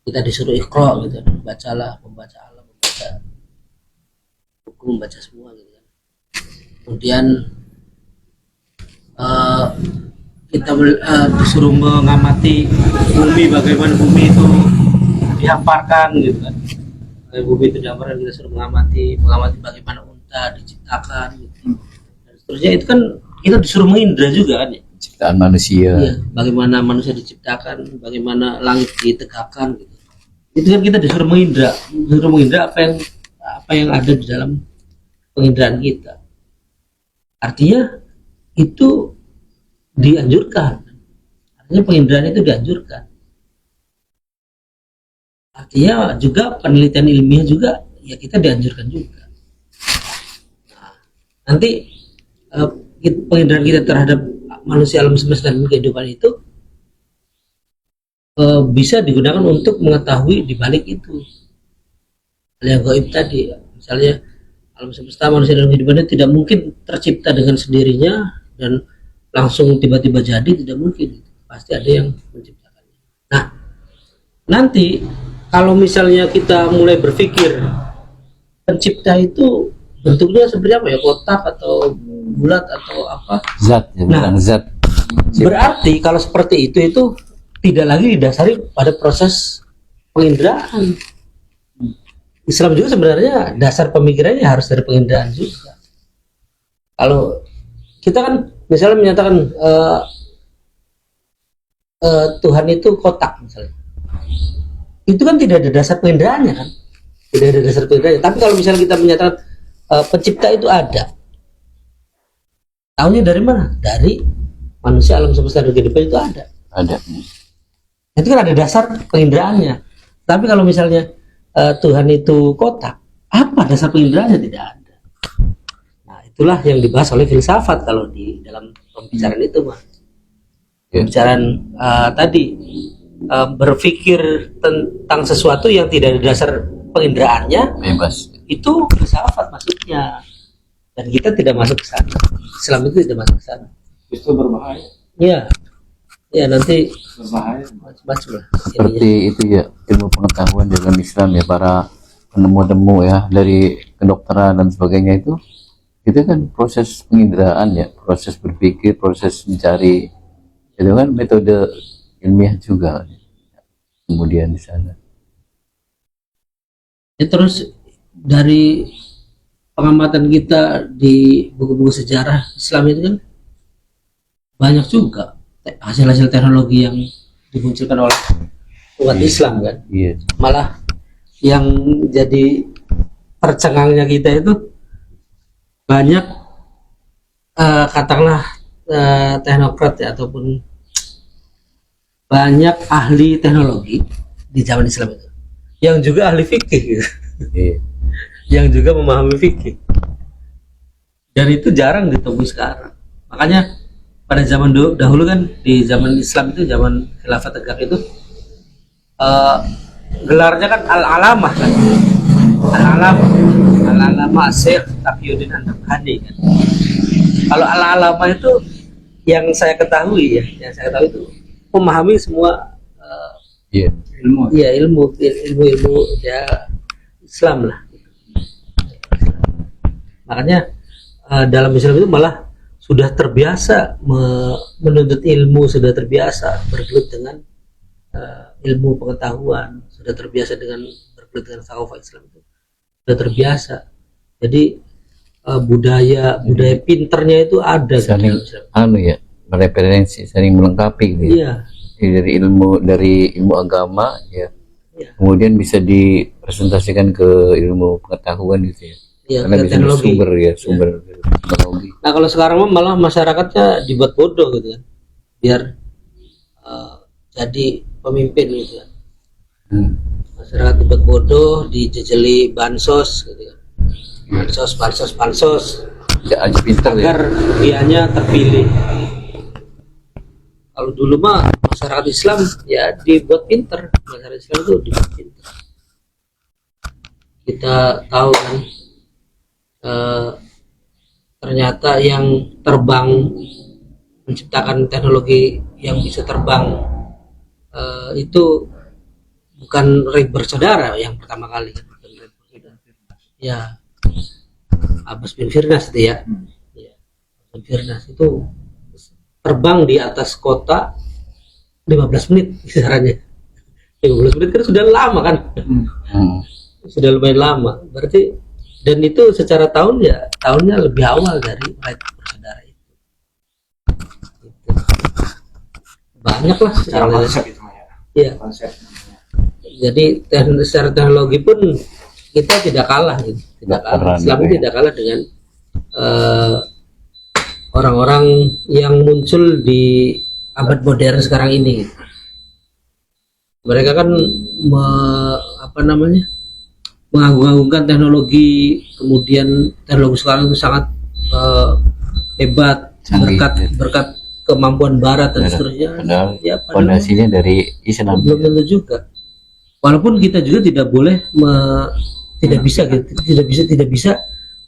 Kita disuruh iqra gitu, bacalah, membaca alam, membaca hukum, membaca semua gitu kan. Kemudian kita disuruh mengamati bumi, bagaimana bumi itu dihamparkan gitu kan. Bumi itu dihamparkan, kita suruh mengamati bagaimana unta diciptakan gitu. Dan seterusnya itu kan kita disuruh mengindra juga kan ya. Ciptaan manusia. Iya, bagaimana manusia diciptakan, bagaimana langit ditegakkan gitu. Itu kan kita disuruh mengindra apa yang ada di dalam penginderaan kita. Artinya itu dianjurkan. Artinya penginderaan itu dianjurkan. Artinya juga penelitian ilmiah juga ya kita dianjurkan juga. Nah, nanti penginderaan kita terhadap manusia, alam semesta dan kehidupan itu bisa digunakan untuk mengetahui di balik itu hal yang gaib tadi. Misalnya alam semesta, manusia dan kehidupan itu tidak mungkin tercipta dengan sendirinya dan langsung tiba-tiba jadi, tidak mungkin. Pasti ada yang menciptakannya. Nah, nanti kalau misalnya kita mulai berpikir pencipta itu bentuknya seperti apa ya, kotak atau bulat atau apa, Zat, ya, nah, zat. berarti kalau seperti itu tidak lagi didasari pada proses penginderaan. Islam juga sebenarnya dasar pemikirannya harus dari penginderaan juga. Kalau kita kan misalnya menyatakan Tuhan itu kotak misalnya, itu kan tidak ada dasar penginderaannya kan, tidak ada dasar penginderaannya. Tapi kalau misalnya kita menyatakan pencipta itu ada, tahunya dari mana? Dari manusia, alam semesta dan kehidupan itu ada. Itu kan ada dasar penginderaannya. Tapi kalau misalnya Tuhan itu kotak, apa dasar penginderaannya? Tidak ada. Nah, itulah yang dibahas oleh filsafat kalau di dalam pembicaraan itu, Mas. Pembicaraan tadi berpikir tentang sesuatu yang tidak ada dasar penginderaannya, Bebas. itu filsafat maksudnya. Dan kita tidak masuk ke sana. Islam itu tidak masuk ke sana. itu berbahaya. Iya. Ya nanti Berbahaya. macam-macam lah. Seperti itu ya, ilmu pengetahuan dalam Islam ya, para penemu-nemu ya, dari kedokteran dan sebagainya itu kan proses penginderaan ya, proses berpikir, proses mencari, itu kan metode ilmiah juga kemudian di sana. Ya, terus dari pengamatan kita di buku-buku sejarah Islam itu kan banyak juga hasil-hasil teknologi yang dimunculkan oleh umat Islam kan. Iya. Malah yang jadi tercengangnya kita itu banyak katakanlah teknokrat ya, ataupun banyak ahli teknologi di zaman Islam itu yang juga ahli fikih gitu. Iya. Yang juga memahami fikih, dan itu jarang ditemui sekarang. Makanya pada zaman dahulu kan, di zaman Islam itu, zaman khilafah tegak itu, gelarnya kan al-alamah kan, al-alamah Syekh Taqiyuddin An-Nabhani kan. Kalau al-alamah itu yang saya ketahui itu memahami semua Iya. ilmu ya Islam lah. Makanya dalam Islam itu malah sudah terbiasa menuntut ilmu, sudah terbiasa bergelut dengan ilmu pengetahuan, sudah terbiasa dengan bergelut dengan thaqafah Islam itu sudah terbiasa. Jadi budaya pinternya itu ada Saling dalam Islam. ya, mereferensi, saling melengkapi gitu ya. Iya, Dari ilmu agama ya. Iya. Kemudian bisa dipresentasikan ke ilmu pengetahuan gitu ya. iya, Karena ke bisa teknologi. sumber teknologi. Nah kalau sekarang mah malah masyarakatnya dibuat bodoh gitu kan, biar jadi pemimpin gitu kan. Masyarakat dibuat bodoh, dijejeli bansos gitu kan. Bansos Ya aja pintar ya. agar dianya terpilih. Kalau dulu mah masyarakat Islam ya dibuat pinter, masyarakat Islam itu dibuat pinter. Kita tahu kan, ternyata yang terbang, menciptakan teknologi yang bisa terbang, itu bukan Wright bersaudara yang pertama kali kan, bukan Wright bersaudara. Ya, Abbas bin Firnas itu ya. Ya, Abbas bin Firnas itu terbang di atas kota 15 menit kisarannya. 15 menit kan sudah lama kan. Sudah lumayan lama. Berarti, dan itu secara tahunnya lebih awal dari Wright bersaudara itu. Gitu. Banyak lah Secara yang konsep itu Maya. Iya. Konsep. Jadi secara teknologi pun kita tidak kalah gitu. Tidak kalah. Islam tidak kalah dengan orang-orang yang muncul di abad modern sekarang ini gitu. Mereka kan mengagung-agungkan teknologi, kemudian teknologi sekarang itu sangat hebat, berkat kemampuan Barat dan seterusnya. Padahal Ya, fondasinya dari Islam. belum tentu juga. Walaupun kita juga tidak boleh tidak bisa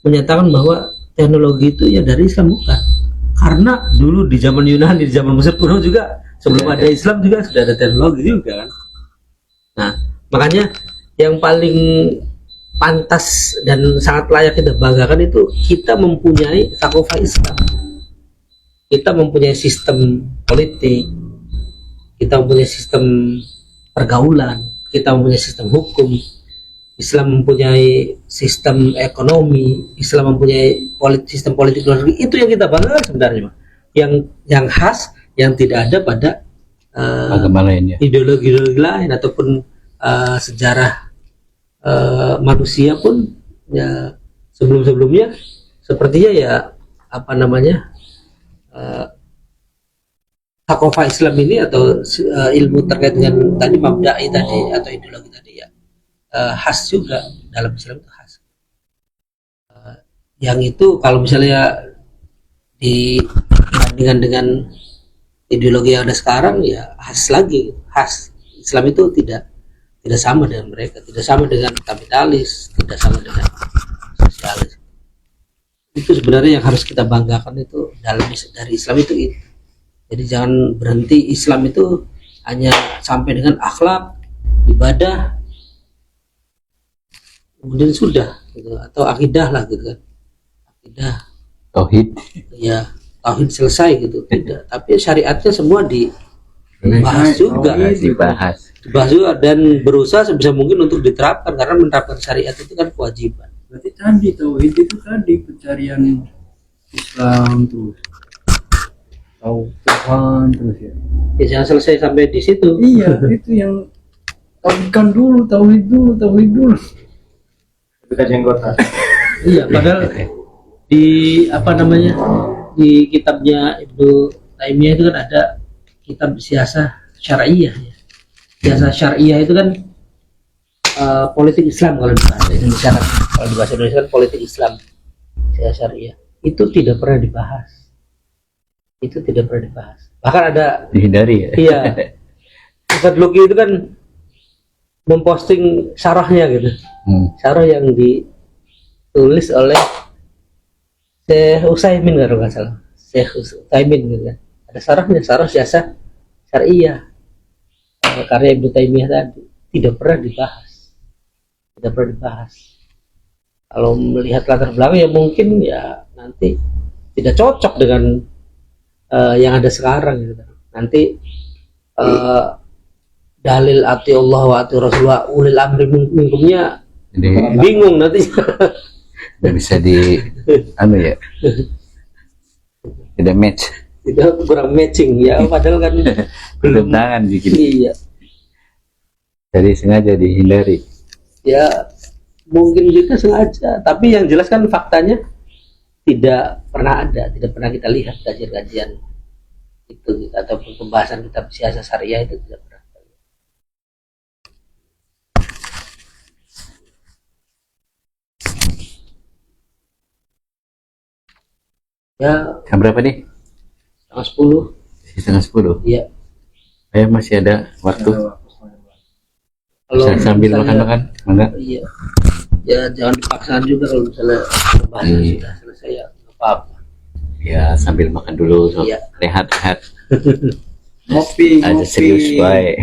menyatakan bahwa teknologi itu ya dari Islam, bukan. Karena dulu di zaman Yunani, di zaman Mesir kuno juga, sebelum ada Islam juga sudah ada teknologi juga kan. Nah, makanya yang paling pantas dan sangat layak kita banggakan itu kita mempunyai thaqafah Islam. Kita mempunyai sistem politik, kita mempunyai sistem pergaulan, kita mempunyai sistem hukum, Islam mempunyai sistem ekonomi, Islam mempunyai sistem politik luar negeri. Itu yang kita banggakan sebenarnya, yang khas, yang tidak ada pada agama lainnya. ideologi lain ataupun sejarah manusia pun ya sebelumnya sepertinya ya thaqafah Islam ini atau ilmu terkait dengan tadi mabda'i tadi atau ideologi tadi ya khas juga dalam Islam, itu khas. Yang itu kalau misalnya dibandingkan dengan ideologi yang ada sekarang ya khas lagi. Khas Islam itu tidak sama dengan mereka, tidak sama dengan kapitalis, tidak sama dengan sosialis. Itu sebenarnya yang harus kita banggakan itu dari Islam itu. Jadi jangan berhenti Islam itu hanya sampai dengan akhlak, ibadah, kemudian sudah gitu, atau akidah lah gitu kan, akidah, Tauhid. ya tauhid selesai gitu, tidak. Tapi syariatnya semua dibahas juga, Dibahas. juga dan berusaha sebisa mungkin untuk diterapkan, karena menerapkan syariat itu kan kewajiban. Berarti tadi tauhid itu tadi pencarian Islam terus tahu Tuhan terus ya. Ya jangan selesai sampai di situ. Iya, itu yang tauhidkan dulu, tauhid dulu. Kita jenggota. Iya, padahal di di kitabnya Ibnu Taimiyah itu kan ada kitab siasah syariah ya. Siasa syariah itu kan politik Islam kalau di bahasa Indonesia kan. Kalau di bahasa Indonesia kan politik Islam. Siasa syariah itu tidak pernah dibahas. Itu tidak pernah dibahas. Bahkan ada Dihindari ya. iya. Ustadz Luki itu kan memposting syarahnya gitu. Syarah yang ditulis oleh Syekh Utsaimin kalau nggak salah. Syekh Utsaimin gitu kan. Ada syarahnya, syarah siasa syariah. Karya Ibnu Taimiyah tadi tidak pernah dibahas. Tidak pernah dibahas. Kalau melihat latar belakang ya mungkin ya nanti tidak cocok dengan yang ada sekarang gitu. Nanti dalil ati Allah wa ati Rasulullah ulil amri minkumnya Jadi bingung nanti. nggak bisa di anu ya. Tidak match. Tidak kurang matching ya padahal kan belum Tangan bikin. iya. Jadi sengaja dihindari. Ya mungkin juga sengaja, tapi yang jelas kan faktanya tidak pernah ada, tidak pernah kita lihat kajian-kajian itu ataupun pembahasan kitab siasa syariah itu tidak pernah. Ya Jam berapa nih? setengah 10. Setengah 10. Iya. Masih ada waktu. Kalau Bisa sambil misalnya- makan-makan, enggak? Iya. Ya jangan dipaksakan juga kalau misalnya pembahasan Iya. sudah selesai ya nggak apa-apa. Ya sambil makan dulu, so. Iya. Rehat-rehat. Ngopi, Aja serius baik.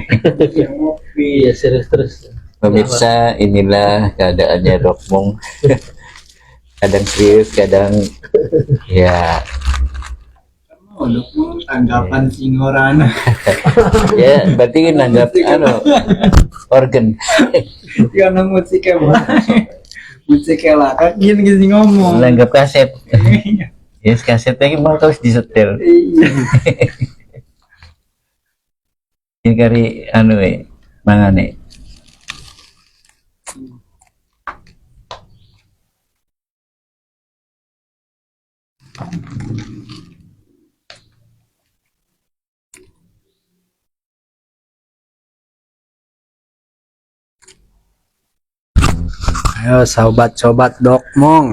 ngopi. Iya serius terus. Pemirsa, inilah keadaannya Dokmong. Kadang serius, kadang ya Oh, Dokmong tanggapan Singorana. ya berarti kan nanggap organ. Ya nang musiknya musiknya lah kan gini ngomong. Nanggap kaset. Yes, kasetnya mau terus disetel. Iya. Ini kari mangane. Ayo sobat-sobat Dokmong,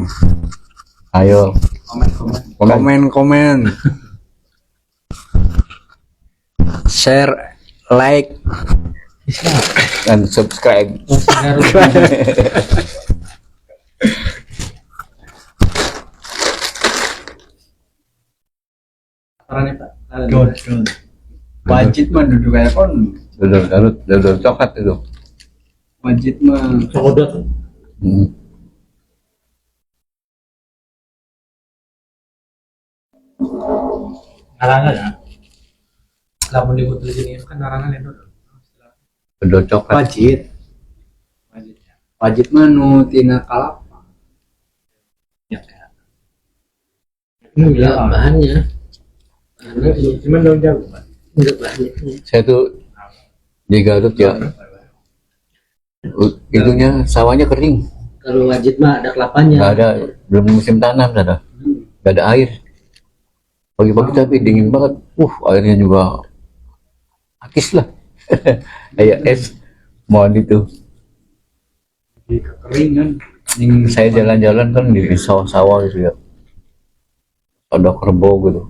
Ayo, komen, share, like, dan subscribe. Perannya Pak. Dodol. Wajib mah duduk kayak kon. Dodol coklat itu. Wajib mah. Codot. Narangan ya. Lamun di botol gini kan narangan ya dodol. Dodol coklat. Wajib. Wajib ya. Wajib mah nu tina kalapa. Ya. Ini Ya bilang bahannya cuman daun jagung Pak. enggak banyak. Saya tuh di Garut ya, itunya sawahnya kering, Kalau wajib mah ada kelapanya. nggak ada, belum musim tanam, nggak ada air. Pagi-pagi tapi dingin banget, airnya juga akis lah, kayak es. Mohon itu. Di kekeringan. Saya jalan-jalan kan di sawah-sawah gitu ya, ada kerbau gitu,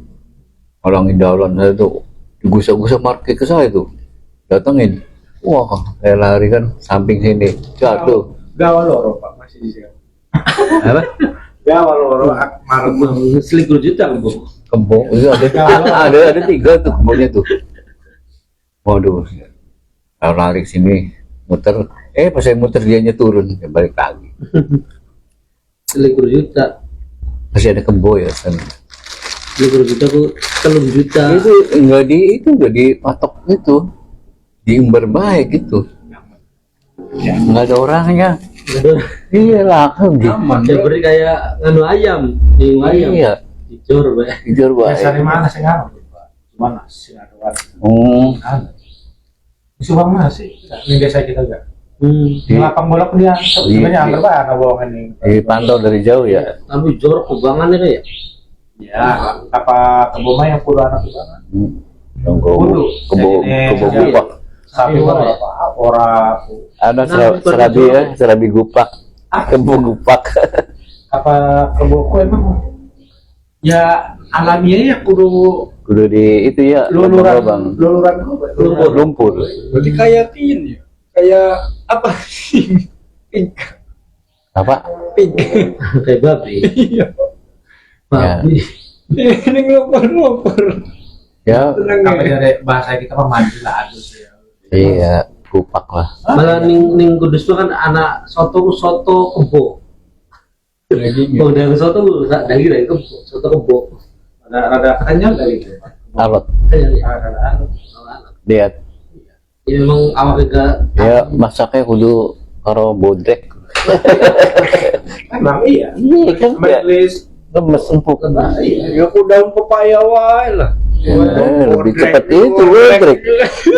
orang indalan saya tuh digusa-gusa market ke saya tuh, datengin, wah saya lari kan samping sini, jatuh. Gawa loro Pak masih di sini. Apa? Gawa loro marem. Selikur juta Bu. Kembung itu ada 3 tuh kembungnya tuh. Waduh, saya lari sini, muter, pas saya muter dianya turun, balik lagi. Selikur juta. Masih ada kembo ya kan. Selikur juta Bu, 3 juta. Itu enggak dipatok itu, diumbar baik gitu. Enggak ada orangnya. Iya lah, Ya beri kayak nganu ayam, bingung ayam. Iya, Jujur Pak. jujur Biasa di baik. mana sih nggak? Mana sih ada warga? Oh, Di Subang mana sih? Ini biasa kita enggak. di, Lapang bola pun dia sebenarnya hampir banget bohongan ini. dipantau dari jauh ya. Tapi jorok kebangan itu ya. Ya, apa keboma yang puluh anak itu kan? Kebo gupak. Sapi ora Ada serabi ya, serabi gupak. Kebo gupak. apa keboko emang ya alamiah ya kudu di itu ya, luluran lumpur. Berarti kayak ini ya. Kayak apa sih? Pink. Apa? Pink. Kayak babi. Iya. Babi. Ini ngelopor-ngelopor. Ya, apa dari bahasa kita mah mandi lah adus ya. iya, gupak lah. Malah ning Kudus tuh kan anak soto kebo. Daging. Oh, dari soto daging dari kebo, soto kebo. Rada kenyal dari itu. Alot. Rada Lihat. Ya memang awak juga Ya, masaknya kudu karo bodrek. emang iya. Iya kan ya. Majelis Lemes empuk. Ya aku daun pepaya wae lah. Lebih cepat itu bodrek.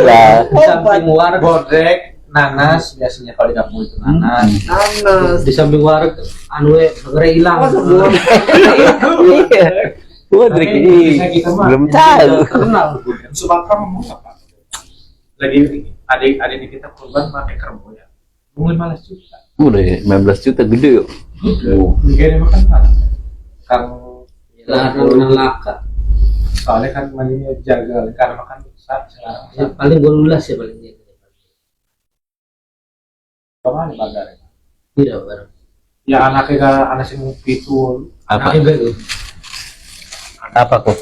Lah, di samping warga, bodrek, nanas biasanya kalau di kampung itu nanas. Nanas. di samping warga anu bener hilang. iya. Bodrek ini belum tahu. Terkenal. Sumatera mau apa? Lagi adik kita kurban pakai kerbau ya. Mungkin malas juta. Udah 15 juta gede yuk. Gini makan kan Laka. soalnya kan maninya jaga karena makan besar sekarang. Ya, paling golulas ya paling dia. Kemana bandar? Tidak bareng. Ya anaknya anak si itu. Apa? Anaknya itu. Apa kok?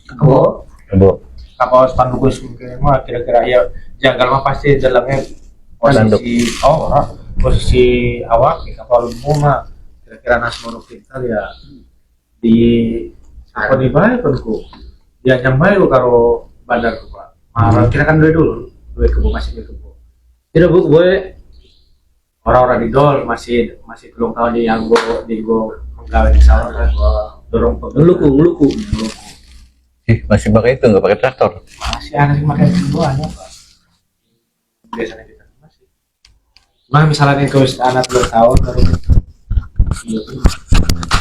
Kebo. Kebo. Kapal spanduk mungkin mah kira-kira ya jagal mah pasti dalamnya Spanduk. posisi awak di kapal umum mah kira-kira nas monok kita ya di apa di bae penku dia nyambai karo bandar ku Pak. Marah kira kan dulu kebo masih di kebo. Tidak bu, boleh. Orang-orang di dol masih belum tahu di yang go menggawe di sawah kan. Dorong Ngeluku. Masih pakai itu, nggak pakai traktor. masih anak yang pakai kebuahannya Pak. Biasanya kita masih. Nah misalnya itu anak 2 tahun baru iya,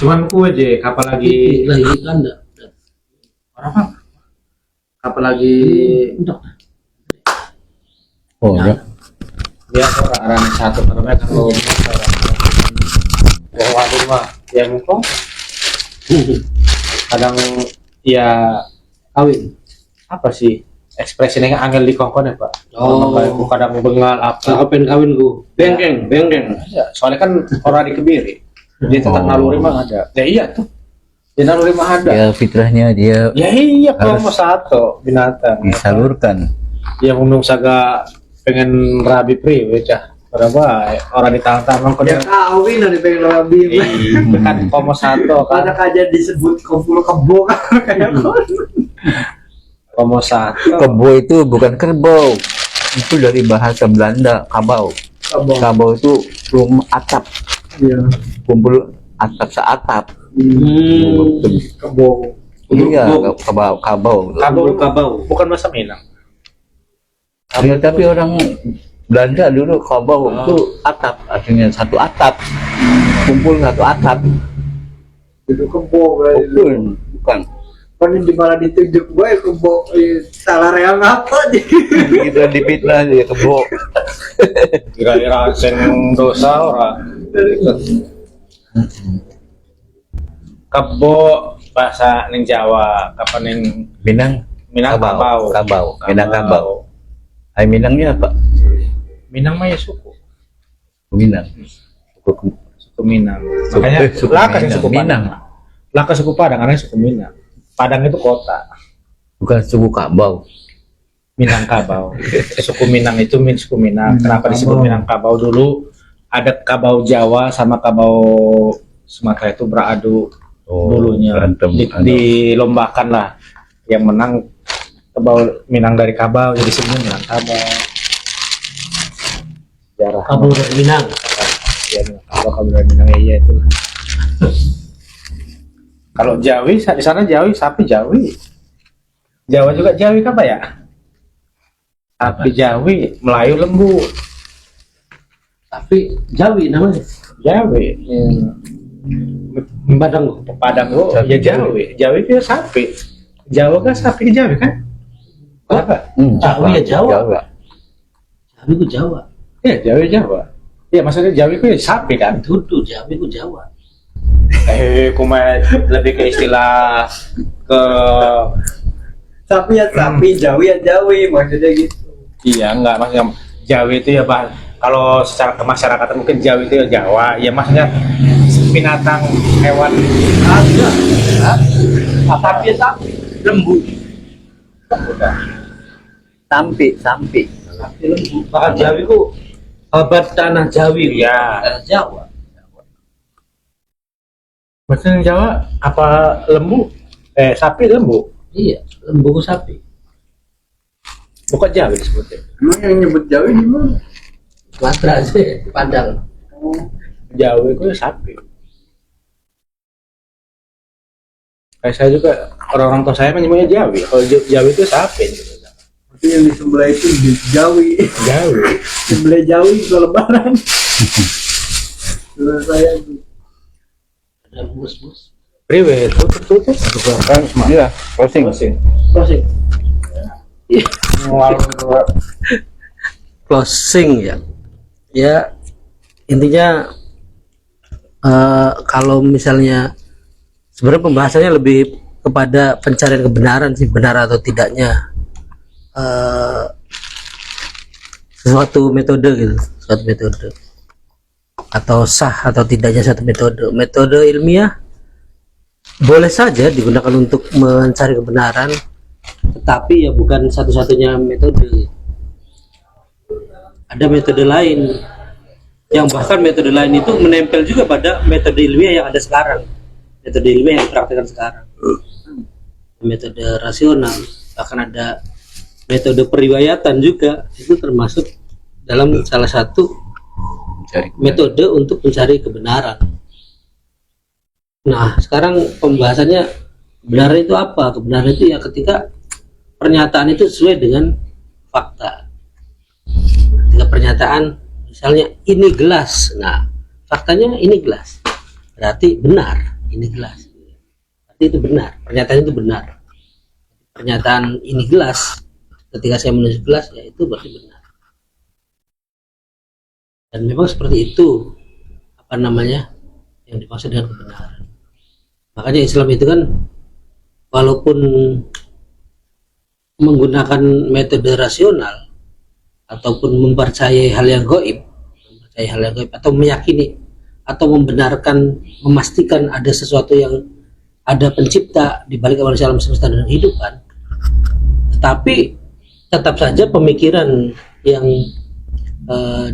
cuman ku aja kapal lagi Lagi kanda. orang apa? Kapal lagi Oh, ya. dia orang satu karena kalau waduh mah ya mungkin kadang ya Kawin. apa sih ekspresinya angel di kongkon ya Pak. Oh. Aku kadang bengal apa Kapan kawin ku? Bengkeng. ya, soalnya kan orang dikebiri dia tetap naluri mah ada ya iya tuh dia naluri mah ada Ya fitrahnya dia ya iya kalau Harus mau satu binatang disalurkan. dia ngomong saga pengen rabi priwe cah berapa orang ditantang kok Ya dia kawin ada pengen rabi. kan komo satu kan Anak aja disebut kumpul kebo kayak komo satu Kebo itu bukan kerbau. Itu dari bahasa Belanda, kabau. Kabau itu rumah atap, Iya. kumpul atap seatap. Kebo. Iya, kabau. kabau bukan bahasa Minang Ya, tapi orang Belanda dulu kabau itu atap, artinya satu atap, kumpul satu atap. Itu kebo berarti. Bukan. Kan di mana ditunjuk gue kebo salah reang apa nih? Kita dipitnah dia kebo. kira-kira sen dosa orang kebo bahasa ning Jawa kapan ning Minang, Minang kabau Minang kabau. Hai Minangnya apa? Minang mah ya suku Minang. suku Minang Suku- makanya suku Laka sih Minang. suku Minang Laka suku Padang karena suku Minang Padang itu kota Bukan suku kabau. Minangkabau suku Minang itu suku Minang kenapa disebut Minangkabau dulu ada kabau Jawa sama kabau Sumatera itu beradu dulunya berantem. dilombakan lah yang menang kabau Minang dari kabau jadi sebenarnya Minangkabau sejarah Kabur dari Minang. ya kabau dari Minang ya itu kalau Jawi di sana Jawi sapi Jawi Jawa juga Jawi apa ya sapi Jawi Melayu lembu Tapi Jawi namanya. Jawi Padang. Padang gua Sapi ya Jawi Jawi itu ya sapi Jawa kan sapi Jawi kan Apa? Jawa ya Jawa. Jawa. Jawa itu Jawa. Iya, Jawa Jawa. Iya, maksudnya Jawa itu ya sapi kan. Dudu Jawa itu Jawa. Kuma lebih ke istilah ke Sapi ya sapi, Jawi ya Jawi, maksudnya gitu. iya enggak maksudnya Jawa itu ya bah kalau secara kemasyarakatan mungkin Jawa itu ya Jawa ya maksudnya binatang hewan Ada. Sapi ya sapi. Lembu. Sampi. Sapi lembu. Bahkan Jawa itu obat tanah Jawi. ya. Tanah Jawa. Maksudnya Jawa apa lembu sapi lembu Iya, lembu ku sapi. bukan Jawa disebutnya. Emang yang nyebut Jawi di mana? Sumatera sih, Padang. Jawa itu ya sapi. Kayak saya juga orang-orang tua saya menyebutnya Jawi. Kalau Jawi itu sapi. Itu yang di sebelah itu di Jawi. Jawi. Sebelah Jawi kalau lebaran. Sebelah saya itu. Ada bus-bus. Priwe tutup. Iya, closing. Closing. Mual Closing ya. Ya intinya kalau misalnya sebenarnya pembahasannya lebih kepada pencarian kebenaran sih, benar atau tidaknya sesuatu metode gitu, suatu metode atau sah atau tidaknya satu metode ilmiah boleh saja digunakan untuk mencari kebenaran, tetapi ya bukan satu-satunya metode. Ada metode lain yang bahkan metode lain itu menempel juga pada metode ilmiah yang ada sekarang, metode ilmiah yang dipraktikkan sekarang, metode rasional, bahkan ada metode periwayatan juga, itu termasuk dalam salah satu metode untuk mencari kebenaran. Nah, sekarang pembahasannya kebenaran itu apa? Kebenaran itu ya ketika pernyataan itu sesuai dengan fakta. Ketika pernyataan misalnya ini gelas, nah faktanya ini gelas, berarti benar ini gelas. Berarti itu benar, pernyataan itu benar. Pernyataan ini gelas, ketika saya menulis gelas, ya itu berarti benar. Dan memang seperti itu apa namanya yang dimaksud dengan kebenaran. Makanya Islam itu kan walaupun menggunakan metode rasional ataupun mempercayai hal yang gaib, atau meyakini atau membenarkan, memastikan ada sesuatu yang ada pencipta di balik awal alam semesta dan kehidupan, tetapi tetap saja pemikiran yang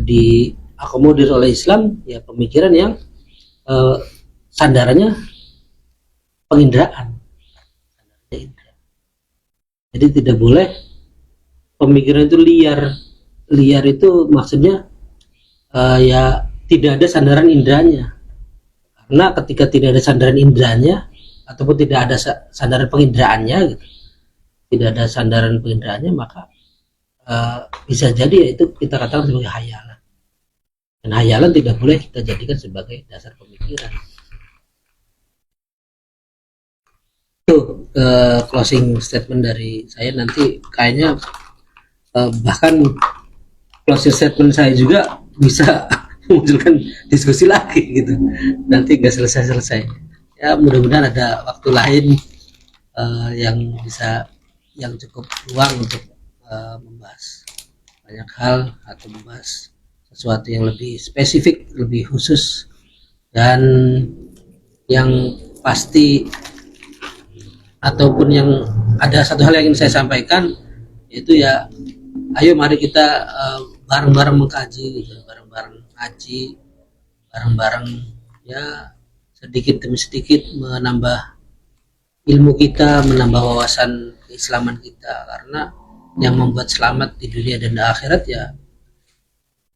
diakomodir oleh Islam ya pemikiran yang sandarannya penginderaan. Jadi tidak boleh pemikiran itu liar itu maksudnya ya tidak ada sandaran inderanya, karena ketika tidak ada sandaran inderanya ataupun tidak ada sandaran penginderaannya gitu, tidak ada sandaran penginderaannya, maka bisa jadi itu kita katakan sebagai hayalan, dan hayalan tidak boleh kita jadikan sebagai dasar pemikiran. Itu closing statement dari saya. Nanti kayaknya bahkan closing statement saya juga bisa memunculkan diskusi lagi gitu, nanti nggak selesai ya. Mudah-mudahan ada waktu lain yang cukup luang untuk membahas banyak hal atau membahas sesuatu yang lebih spesifik, lebih khusus, dan yang pasti ataupun yang ada satu hal yang ingin saya sampaikan, yaitu ya ayo mari kita bareng-bareng mengkaji gitu, bareng-bareng ngaji, bareng-bareng ya sedikit demi sedikit menambah ilmu kita, menambah wawasan keislaman kita, karena yang membuat selamat di dunia dan di akhirat ya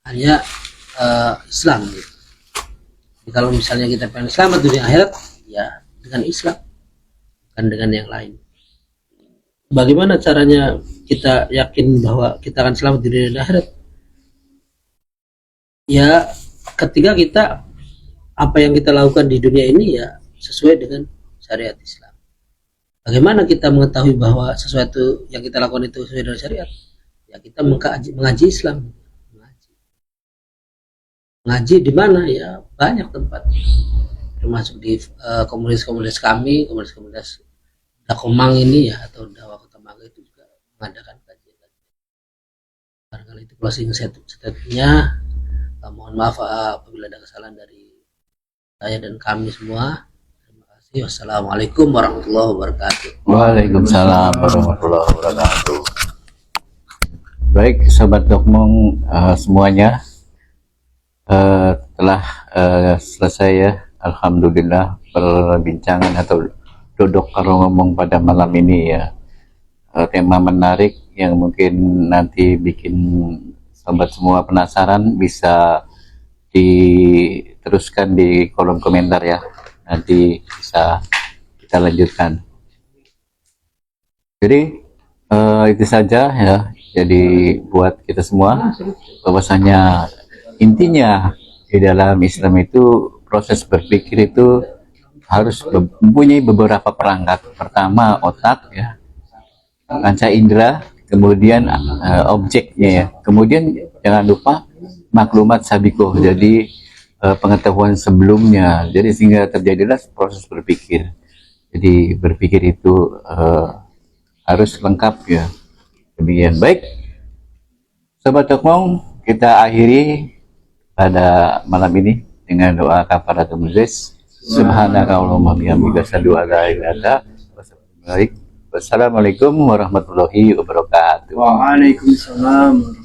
hanya Islam gitu. Jadi kalau misalnya kita pengen selamat di dunia akhirat ya dengan Islam, bukan dengan yang lain. Bagaimana caranya kita yakin bahwa kita akan selamat di dunia dan akhirat? Ya ketika kita apa yang kita lakukan di dunia ini ya sesuai dengan syariat Islam. Bagaimana kita mengetahui bahwa sesuatu yang kita lakukan itu sesuai dengan syariat? Ya kita mengaji Islam. Mengaji di mana? Ya banyak tempat, termasuk di komunitas-komunitas kami, komunitas-komunitas Dakomang ini ya, atau Dakwah Kota Mangga itu juga mengadakan kajian. Barangkali itu closing statement-nya. Mohon maaf apabila ada kesalahan dari saya dan kami semua. Terima kasih. Wassalamualaikum warahmatullahi wabarakatuh. Waalaikumsalam warahmatullahi wabarakatuh. Baik, Sobat Dokmong semuanya, telah selesai ya, alhamdulillah, perbincangan atau duduk kalau ngomong pada malam ini ya. Tema menarik yang mungkin nanti bikin sobat semua penasaran, bisa diteruskan di kolom komentar ya, nanti bisa kita lanjutkan. Jadi itu saja ya, jadi buat kita semua bahwasanya intinya di dalam Islam itu proses berpikir itu harus mempunyai beberapa perangkat. Pertama otak ya, panca indera, kemudian objeknya ya, kemudian jangan lupa maklumat sabikoh, jadi pengetahuan sebelumnya, jadi sehingga terjadilah proses berpikir. Jadi berpikir itu harus lengkap ya. Demikian. Baik, Sobat Dokmong, kita akhiri pada malam ini dengan doa kafaratul majlis. Subhanaka Allahumma bihamdika asyhadu an la ilaha illa anta. Wassalamualaikum warahmatullahi wabarakatuh. Waalaikumsalam.